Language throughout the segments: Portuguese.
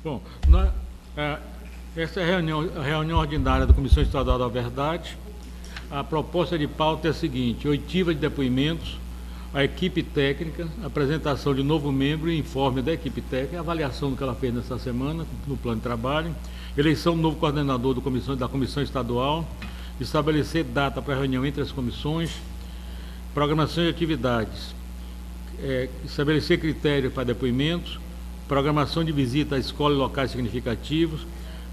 Bom, essa é a reunião ordinária da Comissão Estadual da Verdade. A proposta de pauta é a seguinte: oitiva de depoimentos, a equipe técnica, apresentação de novo membro e informe da equipe técnica, avaliação do que ela fez nessa semana no plano de trabalho, eleição do novo coordenador da Comissão Estadual, estabelecer data para a reunião entre as comissões, programação de atividades, estabelecer critérios para depoimentos, programação de visita à escola e locais significativos,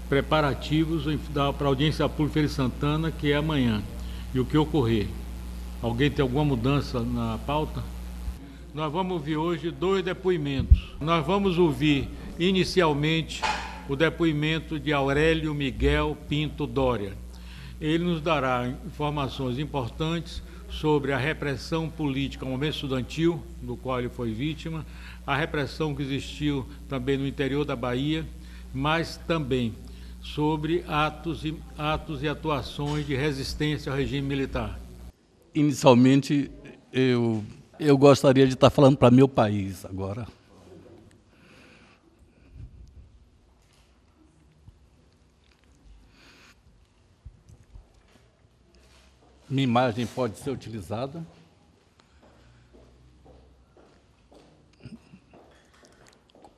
preparativos para a audiência pública Feira de Santana, que é amanhã, e o que ocorrer. Alguém tem alguma mudança na pauta? Nós vamos ouvir hoje 2 depoimentos. Nós vamos ouvir inicialmente o depoimento de Aurélio Miguel Pinto Doria. Ele nos dará informações importantes sobre a repressão política ao movimento estudantil, do qual ele foi vítima, a repressão que existiu também no interior da Bahia, mas também sobre atos e atuações de resistência ao regime militar. Inicialmente, eu gostaria de estar falando para meu país agora. Minha imagem pode ser utilizada.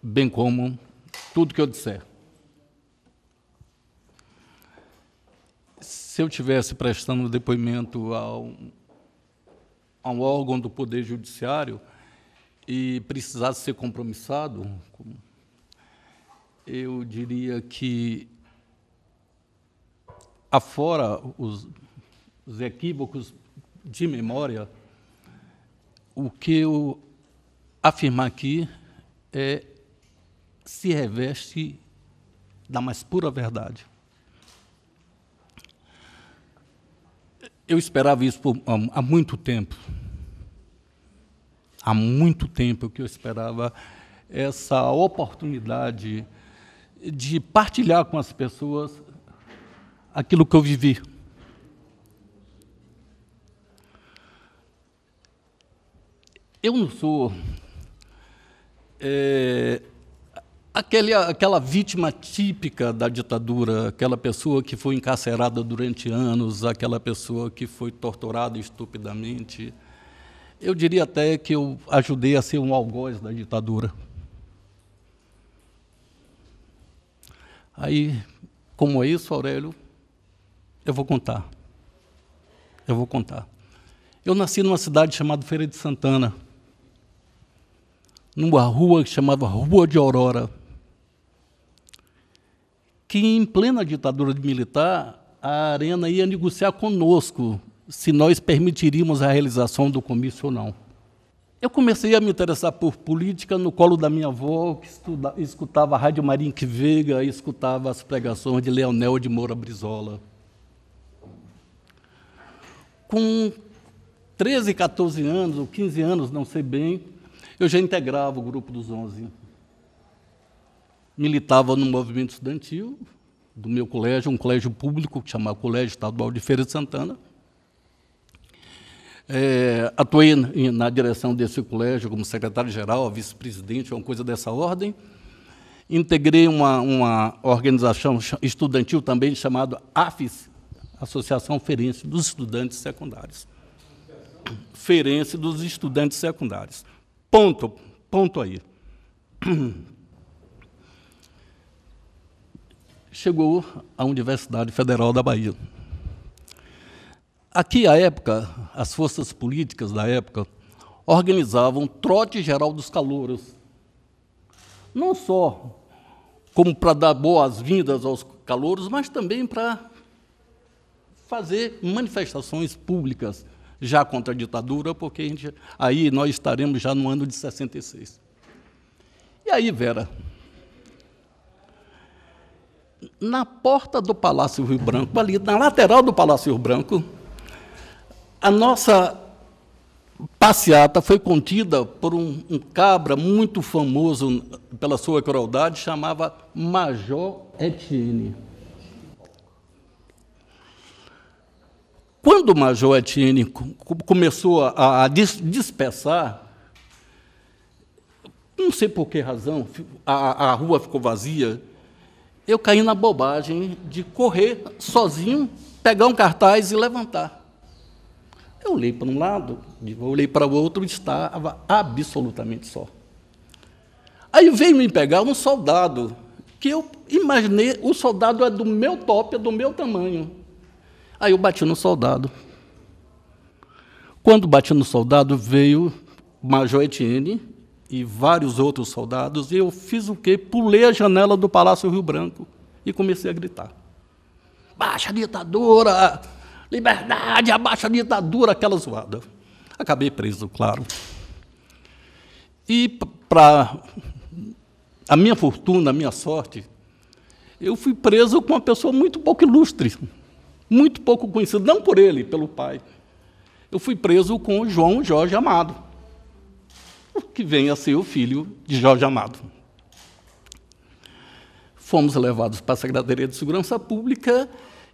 Bem como tudo que eu disser. Se eu estivesse prestando depoimento a um órgão do Poder Judiciário e precisasse ser compromissado, eu diria que, afora os equívocos de memória, o que eu afirmar aqui se reveste da mais pura verdade. Eu esperava isso há muito tempo. Há muito tempo que eu esperava essa oportunidade de partilhar com as pessoas aquilo que eu vivi. Eu não sou aquela vítima típica da ditadura, aquela pessoa que foi encarcerada durante anos, aquela pessoa que foi torturada estupidamente. Eu diria até que eu ajudei a ser um algoz da ditadura. Aí, como é isso, Aurélio? Eu vou contar. Eu nasci numa cidade chamada Feira de Santana, numa rua que chamava Rua de Aurora, que em plena ditadura militar, a Arena ia negociar conosco se nós permitiríamos a realização do comício ou não. Eu comecei a me interessar por política no colo da minha avó, que escutava a Rádio Marinque Veiga, escutava as pregações de Leonel de Moura Brizola. Com 13, 14 anos, ou 15 anos, não sei bem, eu já integrava o Grupo dos 11. Militava no movimento estudantil do meu colégio, um colégio público que chamava Colégio Estadual de Feira de Santana. Atuei na direção desse colégio como secretário-geral, vice-presidente, uma coisa dessa ordem. Integrei uma organização estudantil também chamada AFES, Associação Feirense dos Estudantes Secundários. Feirense dos Estudantes Secundários. Ponto aí. Chegou à Universidade Federal da Bahia. Aqui, à época, as forças políticas da época organizavam trote geral dos calouros. Não só como para dar boas-vindas aos calouros, mas também para fazer manifestações públicas já contra a ditadura, porque aí nós estaremos já no ano de 66. E aí, Vera, na porta do Palácio Rio Branco, ali na lateral do Palácio Rio Branco, a nossa passeata foi contida por um cabra muito famoso pela sua crueldade, chamava Major Etienne. Quando o Major Etienne começou a dispersar, não sei por que razão, a rua ficou vazia, eu caí na bobagem de correr sozinho, pegar um cartaz e levantar. Eu olhei para um lado, olhei para o outro, estava absolutamente só. Aí veio me pegar um soldado, que eu imaginei, o soldado é do meu top, é do meu tamanho. Aí eu bati no soldado. Quando bati no soldado, veio o Major Etienne e vários outros soldados, e eu fiz o quê? Pulei a janela do Palácio Rio Branco e comecei a gritar. Baixa a ditadura! Liberdade, abaixa a ditadura, aquela zoada. Acabei preso, claro. E, para a minha fortuna, a minha sorte, eu fui preso com uma pessoa muito pouco ilustre, muito pouco conhecida, não por ele, pelo pai. Eu fui preso com o João Jorge Amado, que vem a ser o filho de Jorge Amado. Fomos levados para a Secretaria de Segurança Pública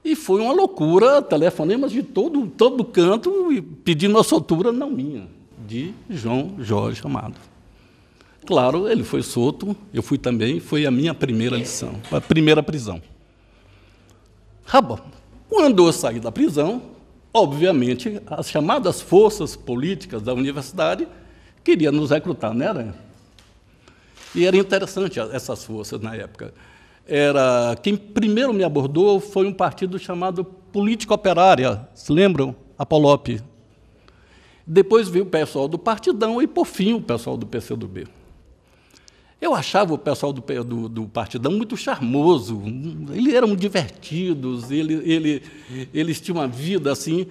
e foi uma loucura, telefonemas de todo canto, e pedindo a soltura, não minha, de João Jorge Amado. Claro, ele foi solto, eu fui também, foi a minha primeira lição, a primeira prisão. Quando eu saí da prisão, obviamente, as chamadas forças políticas da universidade queriam nos recrutar, não era? E era interessante essas forças na época. Quem primeiro me abordou foi um partido chamado Política Operária, se lembram? A Polop. Depois veio o pessoal do Partidão e, por fim, o pessoal do PCdoB. Eu achava o pessoal do Partidão muito charmoso, eles eram divertidos, eles tinham uma vida assim,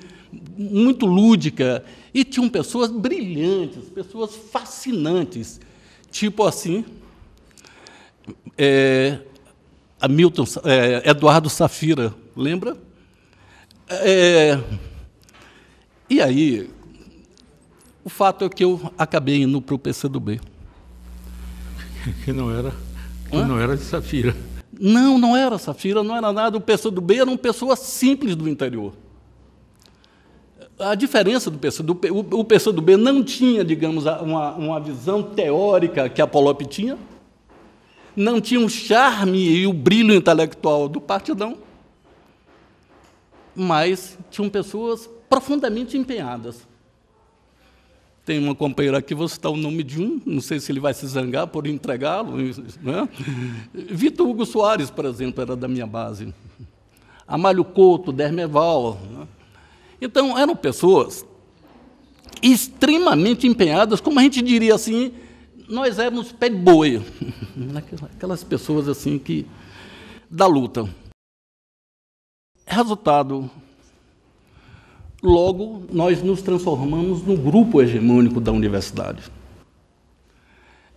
muito lúdica, e tinham pessoas brilhantes, pessoas fascinantes, tipo assim, Eduardo Safira, lembra? E aí, o fato é que eu acabei indo para o PCdoB. Que não era de Safira. Não era Safira, não era nada. O PCdoB eram pessoas simples do interior. A diferença do PCdoB, o PCdoB não tinha, digamos, uma visão teórica que a Polop tinha, não tinha o charme e o brilho intelectual do Partidão, mas tinham pessoas profundamente empenhadas. Tem uma companheira aqui, vou citar o nome de um, não sei se ele vai se zangar por entregá-lo, né? Vitor Hugo Soares, por exemplo, era da minha base. Amálio Couto, Dermeval. Né? Então, eram pessoas extremamente empenhadas, como a gente diria assim, nós éramos pé de boi, aquelas pessoas assim que da luta. Resultado, logo nós nos transformamos no grupo hegemônico da universidade.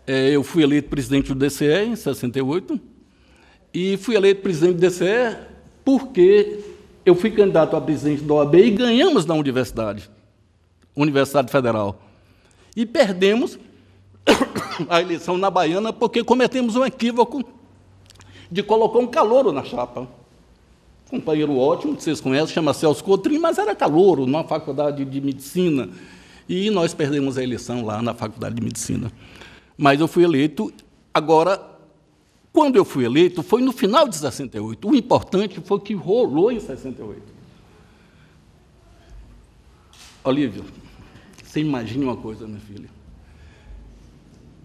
Eu fui eleito presidente do DCE em 68 e fui eleito presidente do DCE porque eu fui candidato a presidente da OAB e ganhamos na Universidade Federal. E perdemos a eleição na Baiana porque cometemos um equívoco de colocar um calouro na chapa. Companheiro ótimo, que vocês conhecem, chama Celso Cotrim, mas era calouro numa faculdade de medicina. E nós perdemos a eleição lá na faculdade de medicina. Mas eu fui eleito. Agora, quando eu fui eleito, foi no final de 68. O importante foi o que rolou em 68. Olívio, você imagina uma coisa, minha filha.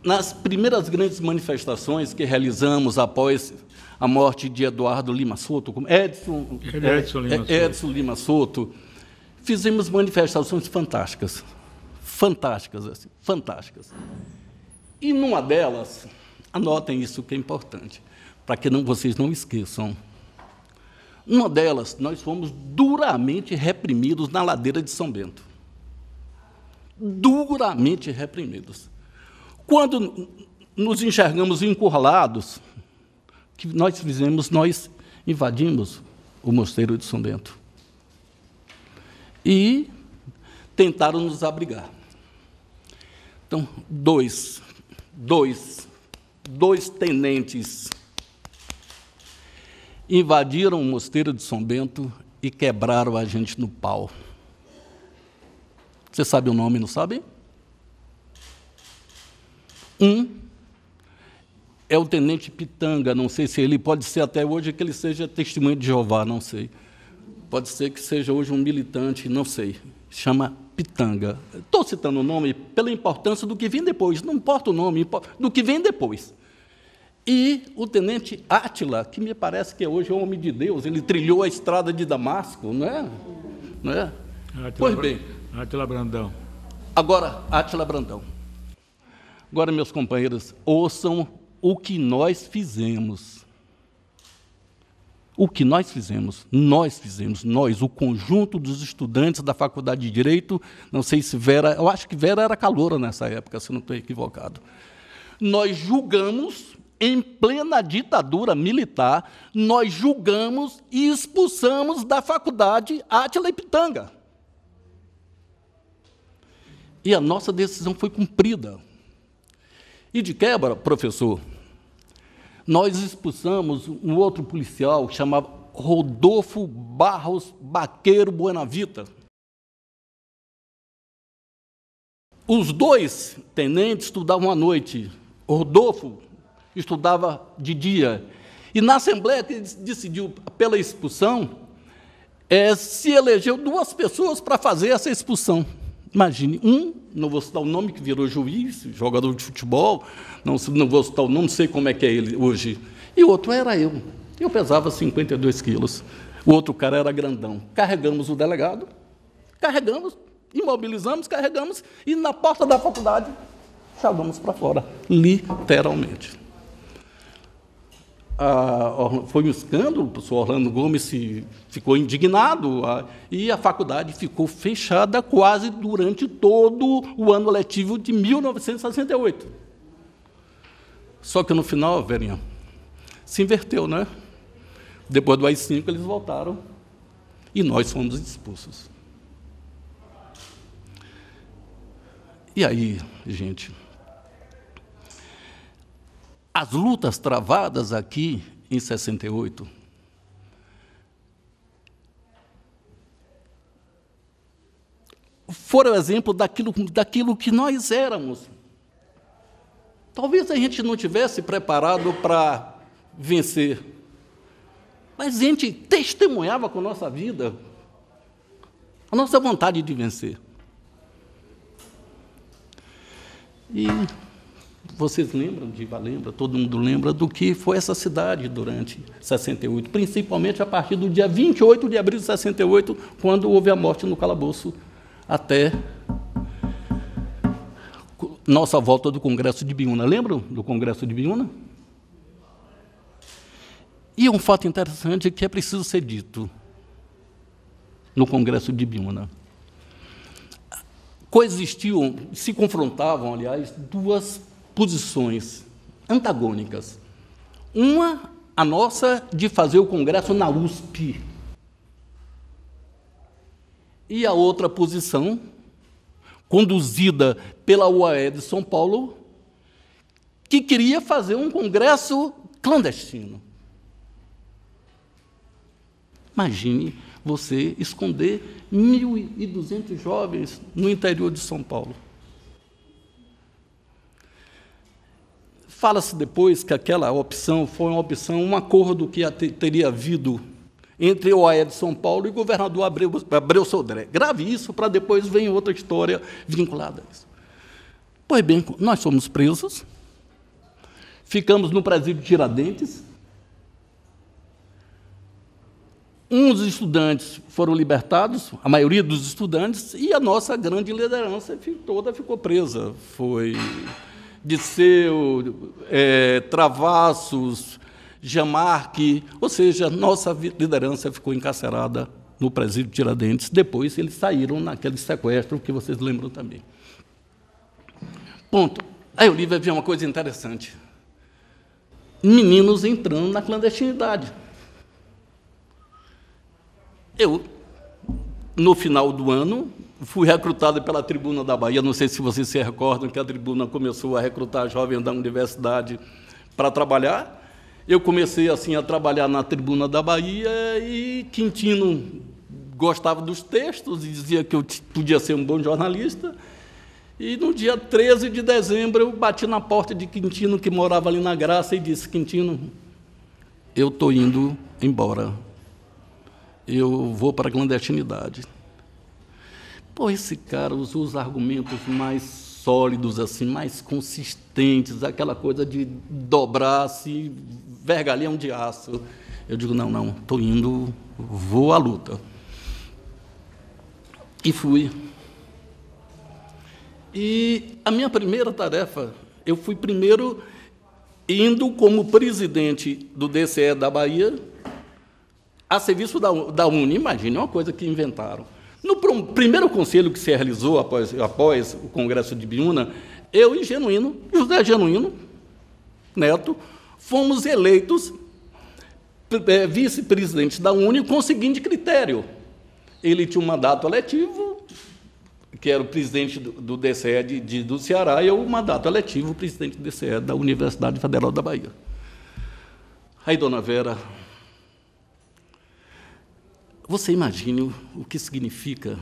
Nas primeiras grandes manifestações que realizamos após a morte de Eduardo Lima Soto, Edson Lima Soto, fizemos manifestações fantásticas, assim, fantásticas. E numa delas, anotem isso que é importante, para que vocês não esqueçam. Numa delas, nós fomos duramente reprimidos na ladeira de São Bento. Duramente reprimidos. Quando nos enxergamos encurralados, o que nós fizemos? Nós invadimos o mosteiro de São Bento e tentaram nos abrigar. Então, dois tenentes invadiram o mosteiro de São Bento e quebraram a gente no pau. Você sabe o nome, não sabe? Um é o tenente Pitanga, não sei se ele pode ser até hoje que ele seja testemunho de Jeová, não sei. Pode ser que seja hoje um militante, não sei. Chama Pitanga. Estou citando o nome pela importância do que vem depois, não importa o nome, do que vem depois. E o tenente Átila, que me parece que hoje é um homem de Deus, ele trilhou a estrada de Damasco, não é? Não é? Pois bem. Átila Brandão. Agora, Átila Brandão. Agora, meus companheiros, ouçam o que nós fizemos. O que nós fizemos, nós, o conjunto dos estudantes da Faculdade de Direito, não sei se Vera, eu acho que Vera era caloura nessa época, se não estou equivocado. Nós julgamos, em plena ditadura militar, nós julgamos e expulsamos da faculdade Átila e Pitanga. E a nossa decisão foi cumprida. E de quebra, professor, nós expulsamos um outro policial chamado Rodolfo Barros Baqueiro Buenavita. Os dois tenentes estudavam à noite. O Rodolfo estudava de dia. E na Assembleia que decidiu pela expulsão, se elegeu 2 pessoas para fazer essa expulsão. Imagine, não vou citar o nome, que virou juiz, jogador de futebol, não vou citar o nome, não sei como é que é ele hoje. E o outro era eu. Eu pesava 52 quilos. O outro cara era grandão. Carregamos o delegado, imobilizamos, carregamos, e na porta da faculdade, jogamos para fora, literalmente. Foi um escândalo, o professor Orlando Gomes ficou indignado, e a faculdade ficou fechada quase durante todo o ano letivo de 1968. Só que no final, Verinha, se inverteu, né? Depois do AI-5, eles voltaram e nós fomos expulsos. E aí, gente, as lutas travadas aqui em 68 foram exemplo daquilo que nós éramos. Talvez a gente não tivesse preparado para vencer, mas a gente testemunhava com a nossa vida a nossa vontade de vencer. E vocês lembram, Diva lembra, todo mundo lembra do que foi essa cidade durante 68, principalmente a partir do dia 28 de abril de 68, quando houve a morte no calabouço, até nossa volta do Congresso de Biúna. Lembram do Congresso de Biúna? E um fato interessante que é preciso ser dito no Congresso de Biúna. Coexistiam, se confrontavam, aliás, 2 posições antagônicas. Uma, a nossa, de fazer o Congresso na USP. E a outra posição, conduzida pela UAE de São Paulo, que queria fazer um Congresso clandestino. Imagine você esconder 1.200 jovens no interior de São Paulo. Fala-se depois que aquela opção foi uma opção, um acordo que teria havido entre o OAE de São Paulo e o governador Abreu Sodré. Grave isso, para depois vir outra história vinculada a isso. Pois bem, nós fomos presos, ficamos no presídio Tiradentes. Uns estudantes foram libertados, a maioria dos estudantes, e a nossa grande liderança toda ficou presa. Foi Disseu, Travassos, Jamarque, ou seja, nossa liderança ficou encarcerada no presídio Tiradentes. Depois eles saíram naquele sequestro que vocês lembram também. Ponto. Aí o livro havia uma coisa interessante. Meninos entrando na clandestinidade. Eu, no final do ano, fui recrutado pela Tribuna da Bahia. Não sei se vocês se recordam que a Tribuna começou a recrutar jovens da universidade para trabalhar. Eu comecei assim a trabalhar na Tribuna da Bahia e Quintino gostava dos textos e dizia que eu podia ser um bom jornalista. E no dia 13 de dezembro, eu bati na porta de Quintino, que morava ali na Graça, e disse: Quintino, eu estou indo embora. Eu vou para a clandestinidade. Pô, esse cara usou os argumentos mais sólidos, assim, mais consistentes, aquela coisa de dobrar, assim, vergalhão de aço. Eu digo: não, estou indo, vou à luta. E fui. E a minha primeira tarefa, eu fui primeiro indo como presidente do DCE da Bahia a serviço da UNE. Imagine, é uma coisa que inventaram. No primeiro conselho que se realizou após o Congresso de Biúna, eu e José Genuíno Neto, fomos eleitos vice-presidente da UNE com o seguinte critério: ele tinha um mandato eletivo, que era o presidente do DCE do Ceará, e eu, o mandato eletivo, o presidente do DCE da Universidade Federal da Bahia. Aí, dona Vera, você imagine o que significa,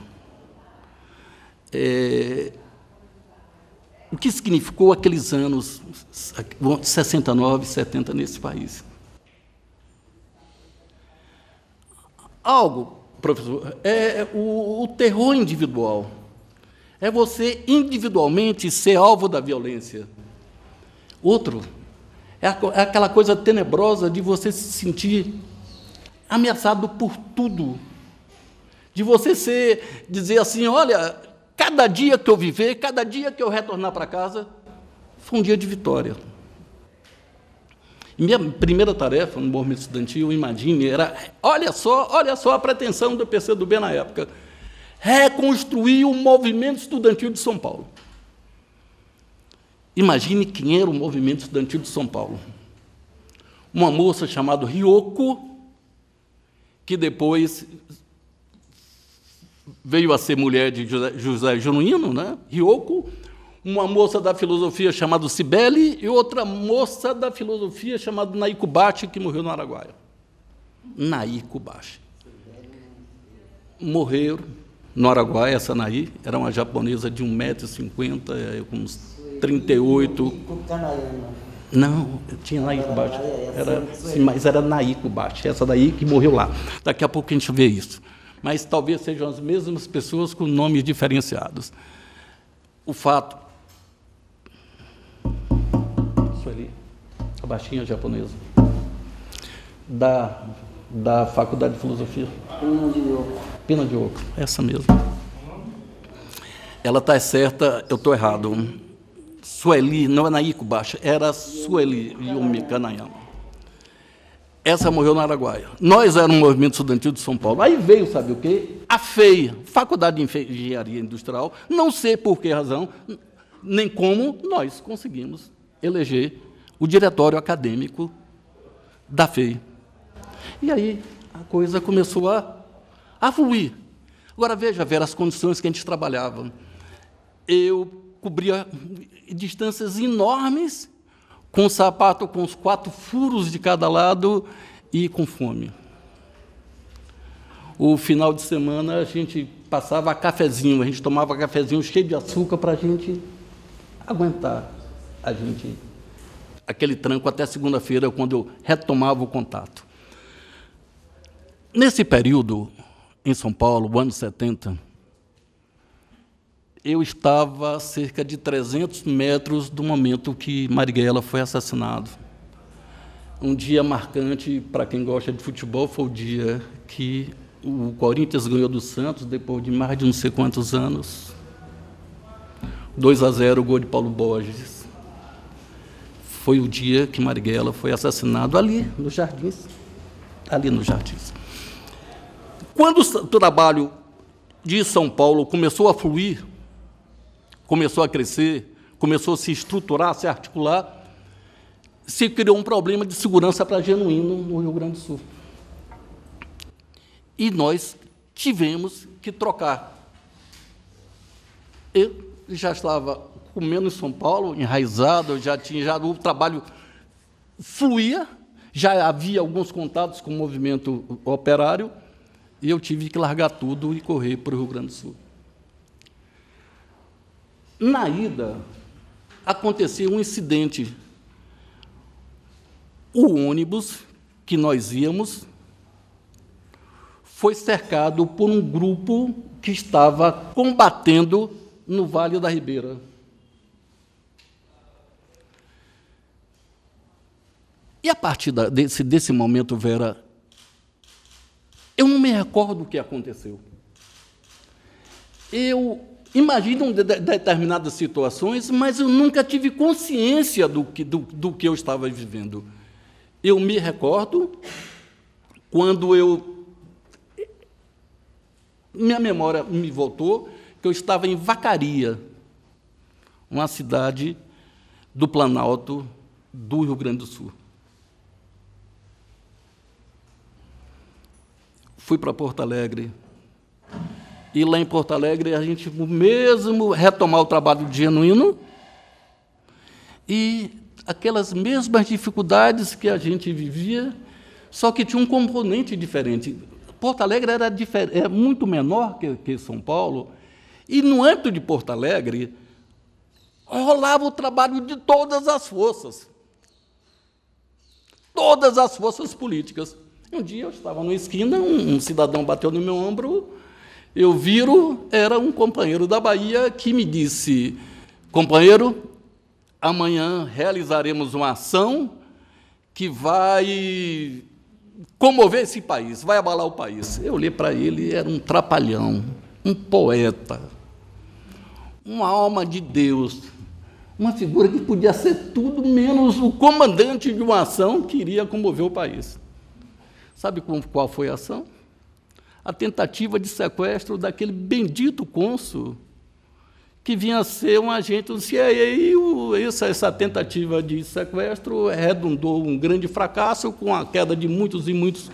o que significou aqueles anos, 69, 70, nesse país. Algo, professor, é o terror individual. É você, individualmente, ser alvo da violência. Outro, é aquela coisa tenebrosa de você se sentir ameaçado por tudo. De você dizer assim: olha, cada dia que eu viver, cada dia que eu retornar para casa, foi um dia de vitória. E minha primeira tarefa no movimento estudantil, imagine, era, olha só a pretensão do PCdoB na época: reconstruir o movimento estudantil de São Paulo. Imagine quem era o movimento estudantil de São Paulo. Uma moça chamada Ryoko, que depois veio a ser mulher de José Genuíno, né? Ryoko, uma moça da filosofia chamada Cibele e outra moça da filosofia chamada Naí Kubashi, que morreu no Araguaia. Naí Kubashi. Morreram no Araguaia. Essa Naí era uma japonesa de 1,50 m, com uns 38. Não, tinha Naí Kubashi. Sim, mas era Naí Kubashi, essa daí que morreu lá. Daqui a pouco a gente vê isso. Mas talvez sejam as mesmas pessoas com nomes diferenciados. O fato... Isso ali, a baixinha japonesa, da Faculdade de Filosofia. Pina de Oco, essa mesmo. Ela está certa, eu estou errado. Sueli, não é Naí Kubashi, era Sueli Yumi Kanayama. Essa morreu no Araguaia. Nós éramos um movimento estudantil de São Paulo. Aí veio, sabe o quê? A FEI, Faculdade de Engenharia Industrial, não sei por que razão, nem como nós conseguimos eleger o diretório acadêmico da FEI. E aí a coisa começou a fluir. Agora, veja, Vera, as condições que a gente trabalhava. Eu cobria distâncias enormes, com sapato com os 4 furos de cada lado e com fome. O final de semana a gente passava cafezinho, a gente tomava cafezinho cheio de açúcar para a gente aguentar aquele tranco até segunda-feira, quando eu retomava o contato. Nesse período, em São Paulo, anos 70, eu estava a cerca de 300 metros do momento que Marighella foi assassinado. Um dia marcante para quem gosta de futebol foi o dia que o Corinthians ganhou do Santos, depois de mais de não sei quantos anos. 2-0, o gol de Paulo Borges. Foi o dia que Marighella foi assassinado ali nos Jardins. Quando o trabalho de São Paulo começou a fluir, começou a crescer, começou a se estruturar, a se articular, se criou um problema de segurança para Genuíno, no Rio Grande do Sul. E nós tivemos que trocar. Eu já estava comendo em São Paulo, enraizado, o trabalho fluía, já havia alguns contatos com o movimento operário, e eu tive que largar tudo e correr para o Rio Grande do Sul. Na ida, aconteceu um incidente. O ônibus que nós íamos foi cercado por um grupo que estava combatendo no Vale da Ribeira. E a partir desse momento, Vera, eu não me recordo o que aconteceu. Eu imagino determinadas situações, mas eu nunca tive consciência do que eu estava vivendo. Eu me recordo quando minha memória me voltou, que eu estava em Vacaria, uma cidade do Planalto do Rio Grande do Sul. Fui para Porto Alegre. E lá em Porto Alegre, a gente mesmo retomar o trabalho genuíno e aquelas mesmas dificuldades que a gente vivia, só que tinha um componente diferente. Porto Alegre era muito menor que São Paulo, e no âmbito de Porto Alegre rolava o trabalho de todas as forças políticas. Um dia eu estava numa esquina, um cidadão bateu no meu ombro, eu viro, era um companheiro da Bahia que me disse: companheiro, amanhã realizaremos uma ação que vai comover esse país, vai abalar o país. Eu olhei para ele, era um trapalhão, um poeta, uma alma de Deus, uma figura que podia ser tudo menos o comandante de uma ação que iria comover o país. Sabe qual foi a ação? A tentativa de sequestro daquele bendito cônsul, que vinha a ser um agente do CIA, e essa tentativa de sequestro redundou um grande fracasso, com a queda de muitos e muitos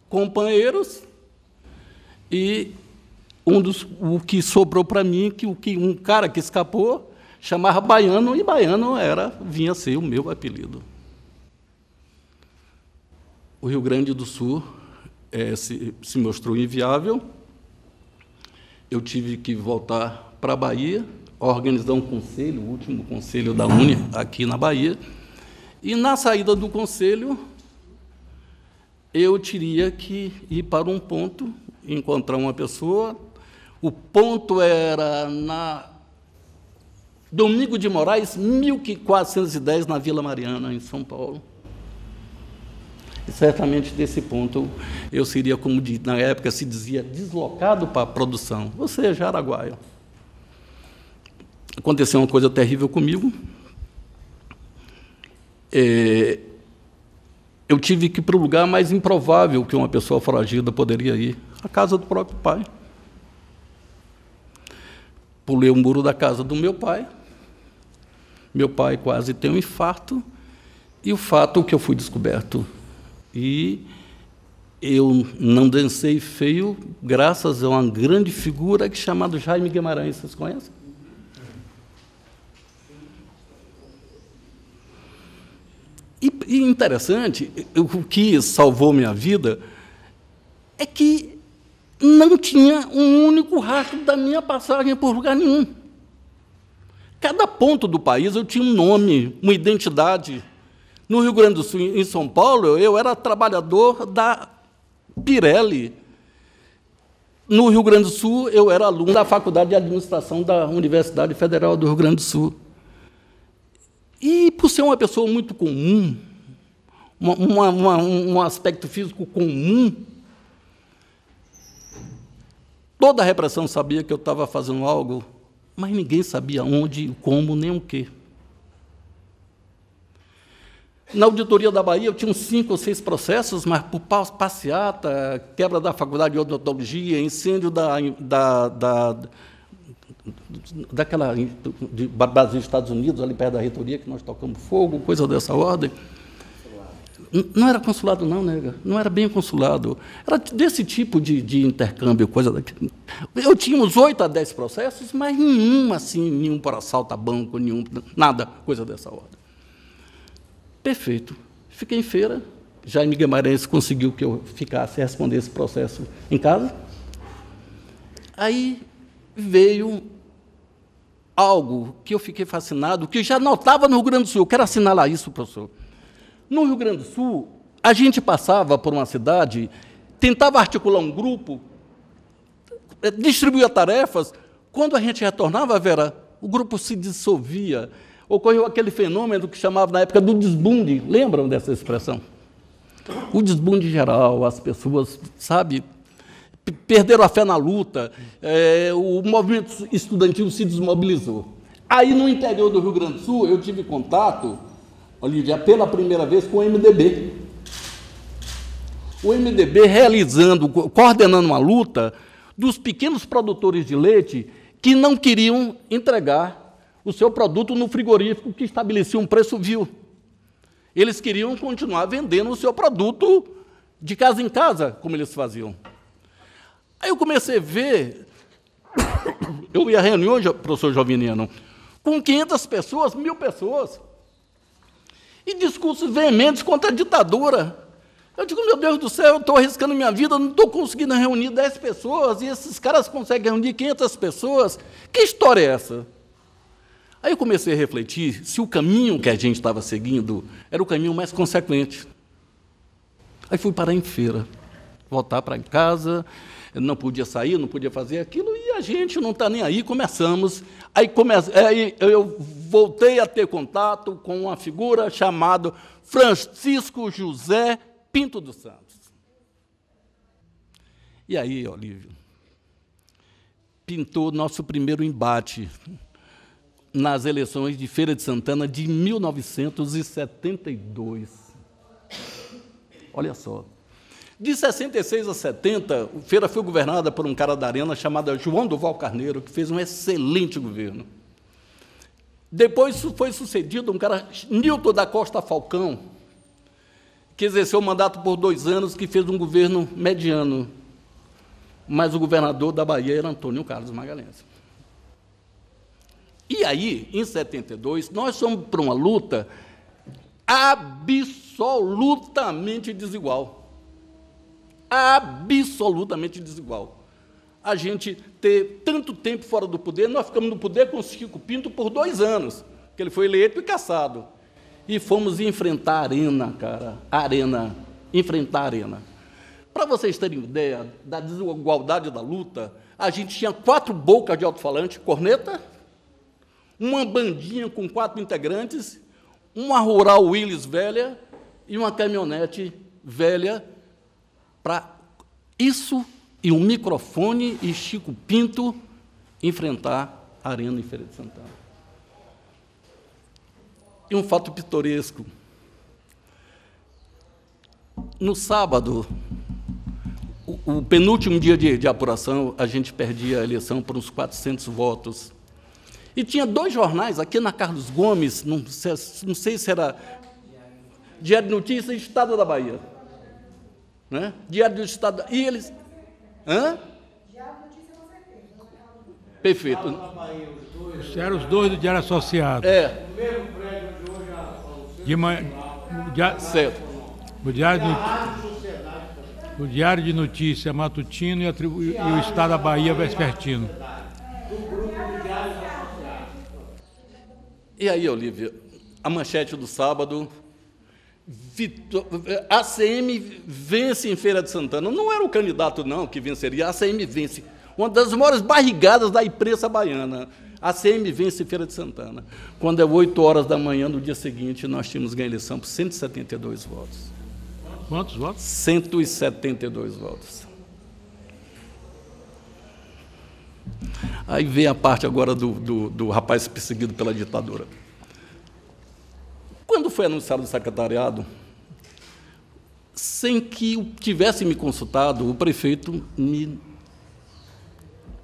companheiros, e o que sobrou para mim, que um cara que escapou, chamava Baiano, e Baiano vinha a ser o meu apelido. O Rio Grande do Sul se mostrou inviável. Eu tive que voltar para a Bahia, organizar um conselho, o último conselho da UNE, aqui na Bahia, e, na saída do conselho, eu teria que ir para um ponto, encontrar uma pessoa. O ponto era na Domingo de Moraes, 1410, na Vila Mariana, em São Paulo. E, certamente, desse ponto, eu seria, como na época se dizia, deslocado para a produção, ou seja, araguaio. Aconteceu uma coisa terrível comigo. Eu tive que ir para o lugar mais improvável que uma pessoa foragida poderia ir, a casa do próprio pai. Pulei o muro da casa do meu pai quase tem um infarto, e o fato que eu fui descoberto. E eu não dancei feio, graças a uma grande figura chamada Jaime Guimarães. Vocês conhecem? E interessante, o que salvou minha vida é que não tinha um único rastro da minha passagem por lugar nenhum. Cada ponto do país eu tinha um nome, uma identidade. No Rio Grande do Sul, em São Paulo, eu era trabalhador da Pirelli. No Rio Grande do Sul, eu era aluno da Faculdade de Administração da Universidade Federal do Rio Grande do Sul. E, por ser uma pessoa muito comum, um aspecto físico comum, toda a repressão sabia que eu estava fazendo algo, mas ninguém sabia onde, como, nem o quê. Na auditoria da Bahia, eu tinha uns 5 ou 6 processos, mas por passeata, quebra da faculdade de odontologia, incêndio daquela de Brasil e Estados Unidos, ali perto da reitoria, que nós tocamos fogo, coisa dessa ordem. Não era consulado, não, nega. Não era bem consulado. Era desse tipo de intercâmbio, coisa daquilo. Eu tinha uns 8 a 10 processos, mas nenhum para assalto a banco, nada, coisa dessa ordem. Perfeito. Fiquei em feira. Jaime Guimarães conseguiu que eu ficasse, respondesse esse processo em casa. Aí veio algo que eu fiquei fascinado, que já notava no Rio Grande do Sul. Eu quero assinalar isso, professor. No Rio Grande do Sul, a gente passava por uma cidade, tentava articular um grupo, distribuía tarefas. Quando a gente retornava, Vera, o grupo se dissolvia. Ocorreu aquele fenômeno que chamava na época do desbunde. Lembram dessa expressão? O desbunde geral, as pessoas, sabe, perderam a fé na luta, o movimento estudantil se desmobilizou. Aí, no interior do Rio Grande do Sul, eu tive contato, Olívia, pela primeira vez com o MDB. O MDB coordenando uma luta dos pequenos produtores de leite que não queriam entregar o seu produto no frigorífico que estabelecia um preço vil. Eles queriam continuar vendendo o seu produto de casa em casa, como eles faziam. Aí eu comecei a ver, eu ia a reuniões, professor Joviniano, com 500 pessoas, 1000 pessoas, e discursos veementes contra a ditadura. Eu digo, meu Deus do céu, eu estou arriscando minha vida, não estou conseguindo reunir 10 pessoas, e esses caras conseguem reunir 500 pessoas. Que história é essa? Aí eu comecei a refletir se o caminho que a gente estava seguindo era o caminho mais consequente. Aí fui parar em feira, voltar para casa, não podia sair, não podia fazer aquilo, e a gente não está nem aí, começamos. Aí eu voltei a ter contato com uma figura chamada Francisco José Pinto dos Santos. E aí, Olívio, pintou nosso primeiro embate nas eleições de Feira de Santana de 1972. Olha só. De 66 a 70, Feira foi governada por um cara da Arena chamado João Duval Carneiro, que fez um excelente governo. Depois foi sucedido um cara, Nilton da Costa Falcão, que exerceu o mandato por 2 anos, que fez um governo mediano. Mas o governador da Bahia era Antônio Carlos Magalhães. E aí, em 72, nós fomos para uma luta absolutamente desigual. Absolutamente desigual. A gente ter tanto tempo fora do poder, nós ficamos no poder com o Chico Pinto por 2 anos, que ele foi eleito e cassado. E fomos enfrentar a Arena, cara. Enfrentar a Arena. Para vocês terem ideia da desigualdade da luta, a gente tinha 4 bocas de alto-falante, corneta, uma bandinha com 4 integrantes, uma rural Willys velha e uma caminhonete velha para isso e um microfone e Chico Pinto enfrentar a Arena em Feira de Santana. E um fato pitoresco. No sábado, o penúltimo dia de apuração, a gente perdia a eleição por uns 400 votos. E tinha 2 jornais, aqui na Carlos Gomes, não sei se era Diário de Notícias e Estado da Bahia. Né? Diário do Estado. E eles. Hã? Diário de Notícias, com certeza. Perfeito. Eram os 2 do Diário Associado. É. Certo. O Diário de Notícias matutino e o Estado da Bahia vespertino. E aí, Olívia, a manchete do sábado, a ACM vence em Feira de Santana. Não era o candidato, não, que venceria, a ACM vence. Uma das maiores barrigadas da imprensa baiana. A ACM vence em Feira de Santana. Quando é 8 horas da manhã, no dia seguinte, nós tínhamos ganho a eleição por 172 votos. Quantos votos? 172 votos. Aí vem a parte agora do rapaz perseguido pela ditadura. Quando foi anunciado o secretariado, sem que eu tivesse me consultado, o prefeito me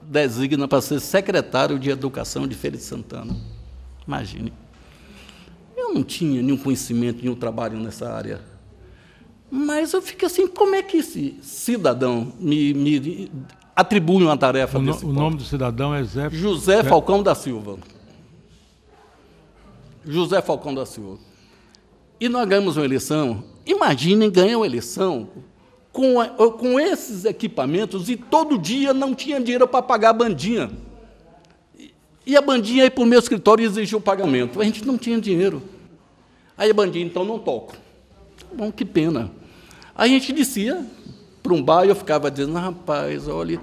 designa para ser secretário de Educação de Feira de Santana. Imagine. Eu não tinha nenhum conhecimento, nenhum trabalho nessa área. Mas eu fiquei assim, como é que esse cidadão me atribui uma tarefa desse O nome do cidadão é José Falcão da Silva. José Falcão da Silva. E nós ganhamos uma eleição. Imaginem ganhar uma eleição com esses equipamentos e todo dia não tinha dinheiro para pagar a bandinha. E a bandinha ia para o meu escritório e exigiu o pagamento. A gente não tinha dinheiro. Aí a bandinha, então, não toco. Bom, que pena. Aí a gente descia para um bar e eu ficava dizendo, rapaz, olha,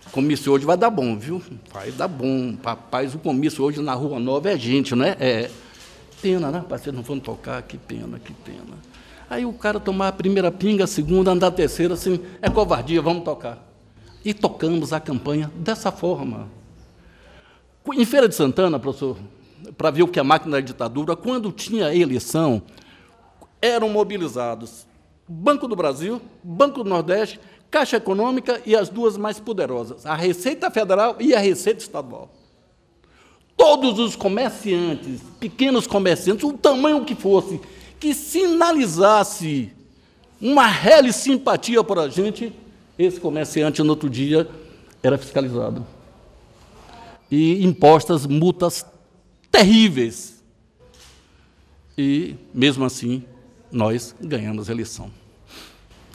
o comício hoje vai dar bom, viu? Vai dar bom. Rapaz, o comício hoje na Rua Nova é gente, não é? É pena, né? Rapaz, vocês não vão tocar, que pena, que pena. Aí o cara tomava a primeira pinga, a segunda, andar a terceira, assim, é covardia, vamos tocar. E tocamos a campanha dessa forma. Em Feira de Santana, professor, para ver o que é a máquina da ditadura, quando tinha eleição, eram mobilizados Banco do Brasil, Banco do Nordeste, Caixa Econômica e as duas mais poderosas, a Receita Federal e a Receita Estadual. Todos os comerciantes, pequenos comerciantes, o tamanho que fosse, que sinalizasse uma real simpatia por a gente, esse comerciante, no outro dia, era fiscalizado. E impostas multas terríveis. E, mesmo assim, nós ganhamos a eleição.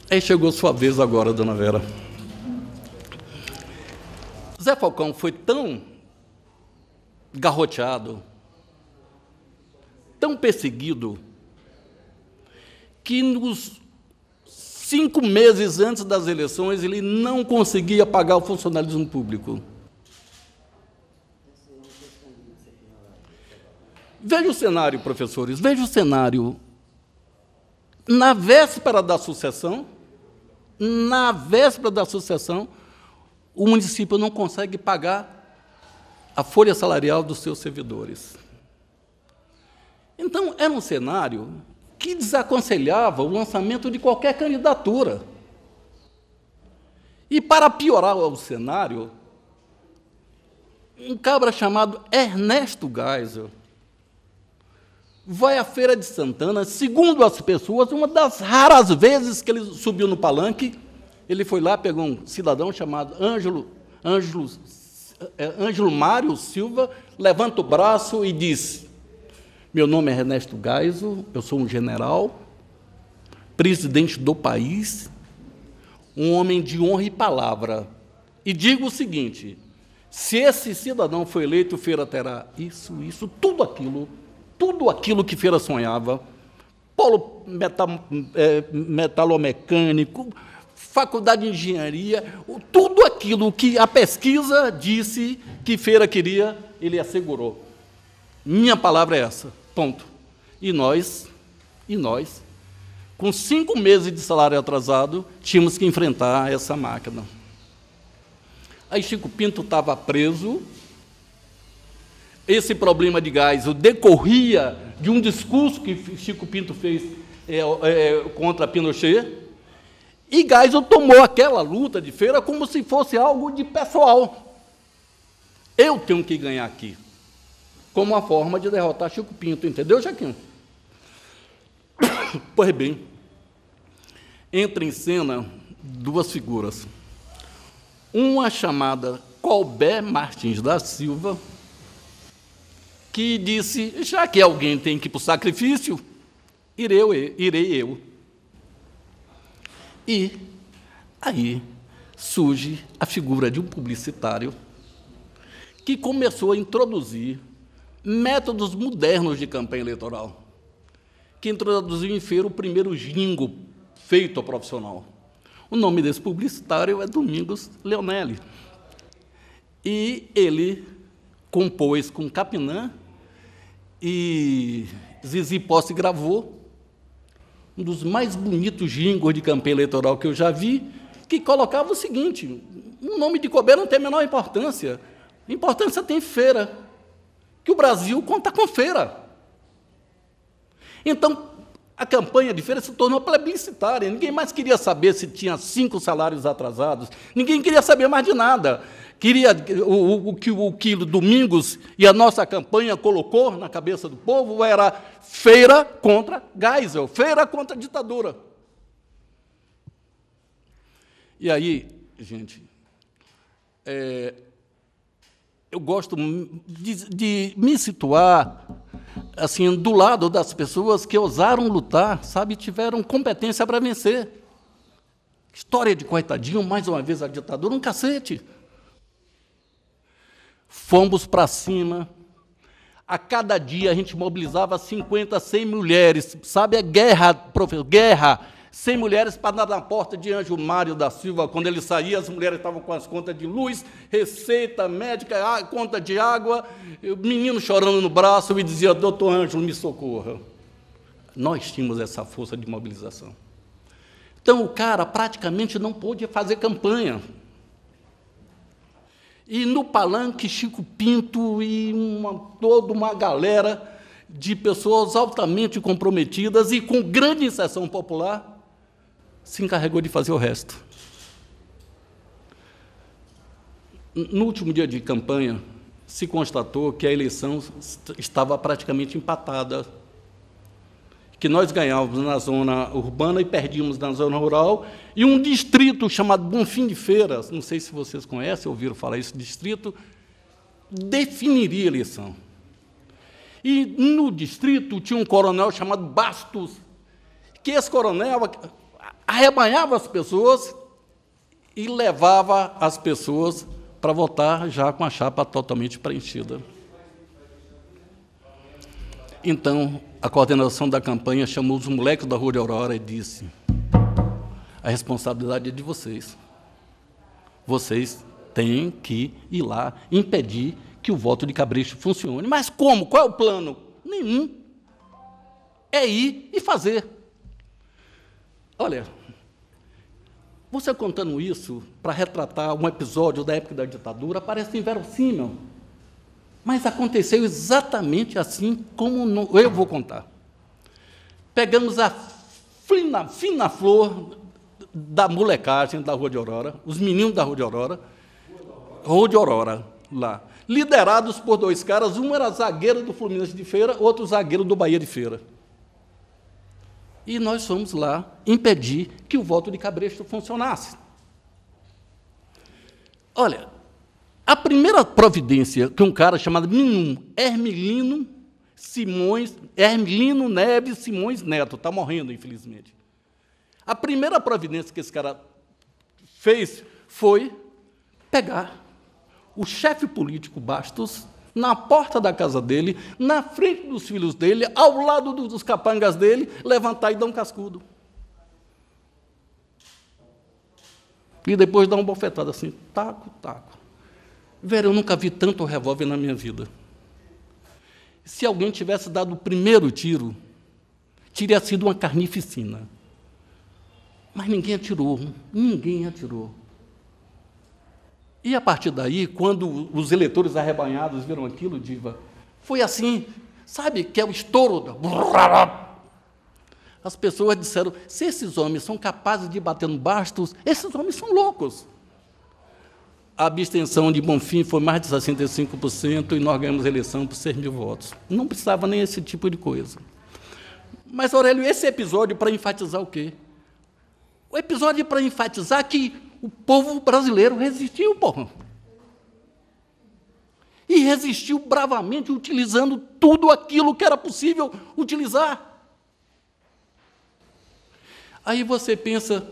Aí chegou sua vez agora, dona Vera. Zé Falcão foi tão garroteado, tão perseguido, que nos 5 meses antes das eleições ele não conseguia pagar o funcionalismo público. Veja o cenário, professores, veja o cenário. Na véspera da sucessão, o município não consegue pagar a folha salarial dos seus servidores. Então, era um cenário que desaconselhava o lançamento de qualquer candidatura. E, para piorar o cenário, um cabra chamado Ernesto Geisel vai à Feira de Santana, segundo as pessoas, uma das raras vezes que ele subiu no palanque, ele foi lá, pegou um cidadão chamado Ângelo Mário Silva, levanta o braço e diz, meu nome é Ernesto Geisel, eu sou um general, presidente do país, um homem de honra e palavra, e digo o seguinte, se esse cidadão for eleito, Feira terá isso, tudo aquilo que Feira sonhava, polo metalomecânico, faculdade de engenharia, tudo aquilo que a pesquisa disse que Feira queria, ele assegurou. Minha palavra é essa, ponto. E nós, com 5 meses de salário atrasado, tínhamos que enfrentar essa máquina. Aí Chico Pinto estava preso. Esse problema de Geisel decorria de um discurso que Chico Pinto fez contra Pinochet, e Geisel tomou aquela luta de Feira como se fosse algo de pessoal. Eu tenho que ganhar aqui, como uma forma de derrotar Chico Pinto, entendeu, Jaquinho? Pois bem, entra em cena 2 figuras. Uma chamada Colbert Martins da Silva, que disse, já que alguém tem que ir para o sacrifício, irei eu. E aí surge a figura de um publicitário que começou a introduzir métodos modernos de campanha eleitoral, que introduziu em Feira o primeiro jingle feito ao profissional. O nome desse publicitário é Domingos Leonelli. E ele compôs com Capinã e Zizi Posse gravou um dos mais bonitos jingles de campanha eleitoral que eu já vi, que colocava o seguinte, o nome de Colbert não tem a menor importância. Importância tem Feira, que o Brasil conta com Feira. Então, a campanha de Feira se tornou plebiscitária, ninguém mais queria saber se tinha 5 salários atrasados, ninguém queria saber mais de nada. Queria o que Domingos e a nossa campanha colocou na cabeça do povo era Feira contra Geisel, Feira contra a ditadura. E aí, gente, eu gosto de me situar assim, do lado das pessoas que ousaram lutar, sabe, tiveram competência para vencer. História de coitadinho, mais uma vez a ditadura, um cacete. fomos para cima. A cada dia a gente mobilizava 50, 100 mulheres. Sabe a guerra, professor? Guerra. 100 mulheres paradas na porta de Ângelo Mário da Silva. Quando ele saía, as mulheres estavam com as contas de luz, receita médica, conta de água, o menino chorando no braço e dizia, doutor Ângelo, me socorra. Nós tínhamos essa força de mobilização. Então, o cara praticamente não pôde fazer campanha. E no palanque, Chico Pinto e toda uma galera de pessoas altamente comprometidas e com grande inserção popular, se encarregou de fazer o resto. No último dia de campanha, se constatou que a eleição estava praticamente empatada, que nós ganhávamos na zona urbana e perdíamos na zona rural, e um distrito chamado Bonfim de Feira, não sei se vocês conhecem, ouviram falar esse distrito, definiria a eleição. E no distrito tinha um coronel chamado Bastos, que esse coronel arrebanhava as pessoas e levava as pessoas para votar já com a chapa totalmente preenchida. Então, a coordenação da campanha chamou os moleques da Rua de Aurora e disse, a responsabilidade é de vocês. Vocês têm que ir lá impedir que o voto de Cabresto funcione. Mas como? Qual é o plano? Nenhum. É ir e fazer. Olha, você contando isso para retratar um episódio da época da ditadura parece inverossímil. Mas aconteceu exatamente assim como eu vou contar. Pegamos a fina flor da molecagem da Rua de Aurora, os meninos da Rua de Aurora, lá, liderados por dois caras, um era zagueiro do Fluminense de Feira, outro zagueiro do Bahia de Feira. E nós fomos lá impedir que o voto de Cabresto funcionasse. Olha, a primeira providência que um cara chamado Hermelino Neves Simões Neto, está morrendo, infelizmente. A primeira providência que esse cara fez foi pegar o chefe político Bastos na porta da casa dele, na frente dos filhos dele, ao lado dos capangas dele, levantar e dar um cascudo. E depois dar uma bofetada assim, taco, taco. Velho, eu nunca vi tanto revólver na minha vida. Se alguém tivesse dado o primeiro tiro, teria sido uma carnificina. Mas ninguém atirou, ninguém atirou. E, a partir daí, quando os eleitores arrebanhados viram aquilo, Diva, foi assim, sabe, que é o estouro da... As pessoas disseram, se esses homens são capazes de bater no Bastos, esses homens são loucos. A abstenção de Bonfim foi mais de 65% e nós ganhamos a eleição por 6 mil votos. Não precisava nem esse tipo de coisa. Mas, Aurélio, esse episódio para enfatizar o quê? O episódio para enfatizar que o povo brasileiro resistiu, porra. E resistiu bravamente, utilizando tudo aquilo que era possível utilizar. Aí você pensa,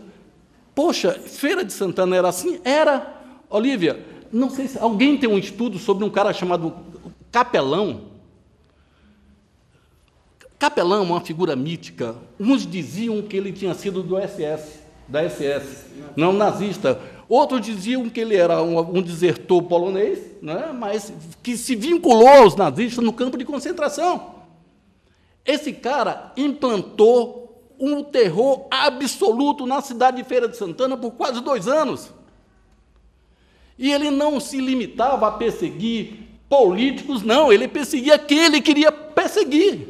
poxa, Feira de Santana era assim? Era. Olívia, não sei se alguém tem um estudo sobre um cara chamado Capelão. Capelão é uma figura mítica. Uns diziam que ele tinha sido da SS, não nazista. Outros diziam que ele era um desertor polonês, né, mas que se vinculou aos nazistas no campo de concentração. Esse cara implantou um terror absoluto na cidade de Feira de Santana por quase 2 anos. E ele não se limitava a perseguir políticos, não, ele perseguia quem ele queria perseguir.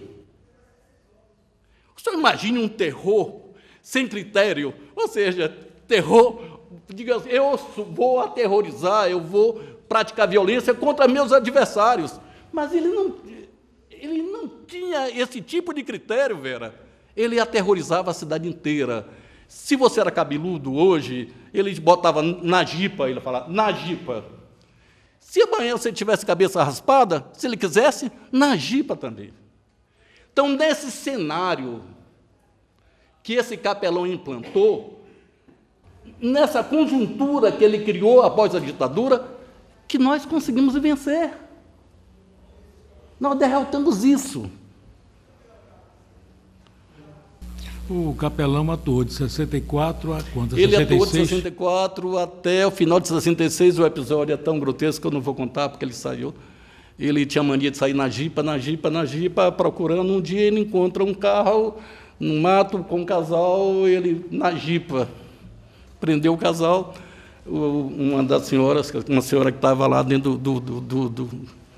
O senhor imagine um terror sem critério, ou seja, terror, diga assim, eu vou aterrorizar, eu vou praticar violência contra meus adversários. Mas ele não tinha esse tipo de critério, Vera. Ele aterrorizava a cidade inteira. Se você era cabeludo hoje, ele botava na jipa, ele falava, na jipa. Se amanhã você tivesse cabeça raspada, se ele quisesse, na jipa também. Então, nesse cenário que esse Capelão implantou, nessa conjuntura que ele criou após a ditadura, que nós conseguimos vencer. Nós derrotamos isso. O capelão atuou de 64 a quanto? Ele 66? atuou de 64 até o final de 66. O episódio é tão grotesco que eu não vou contar, porque ele saiu. Ele tinha mania de sair na jipa, procurando. Um dia ele encontra um carro no mato com um casal, ele na jipa. Prendeu o casal. Uma das senhoras, uma senhora que estava lá dentro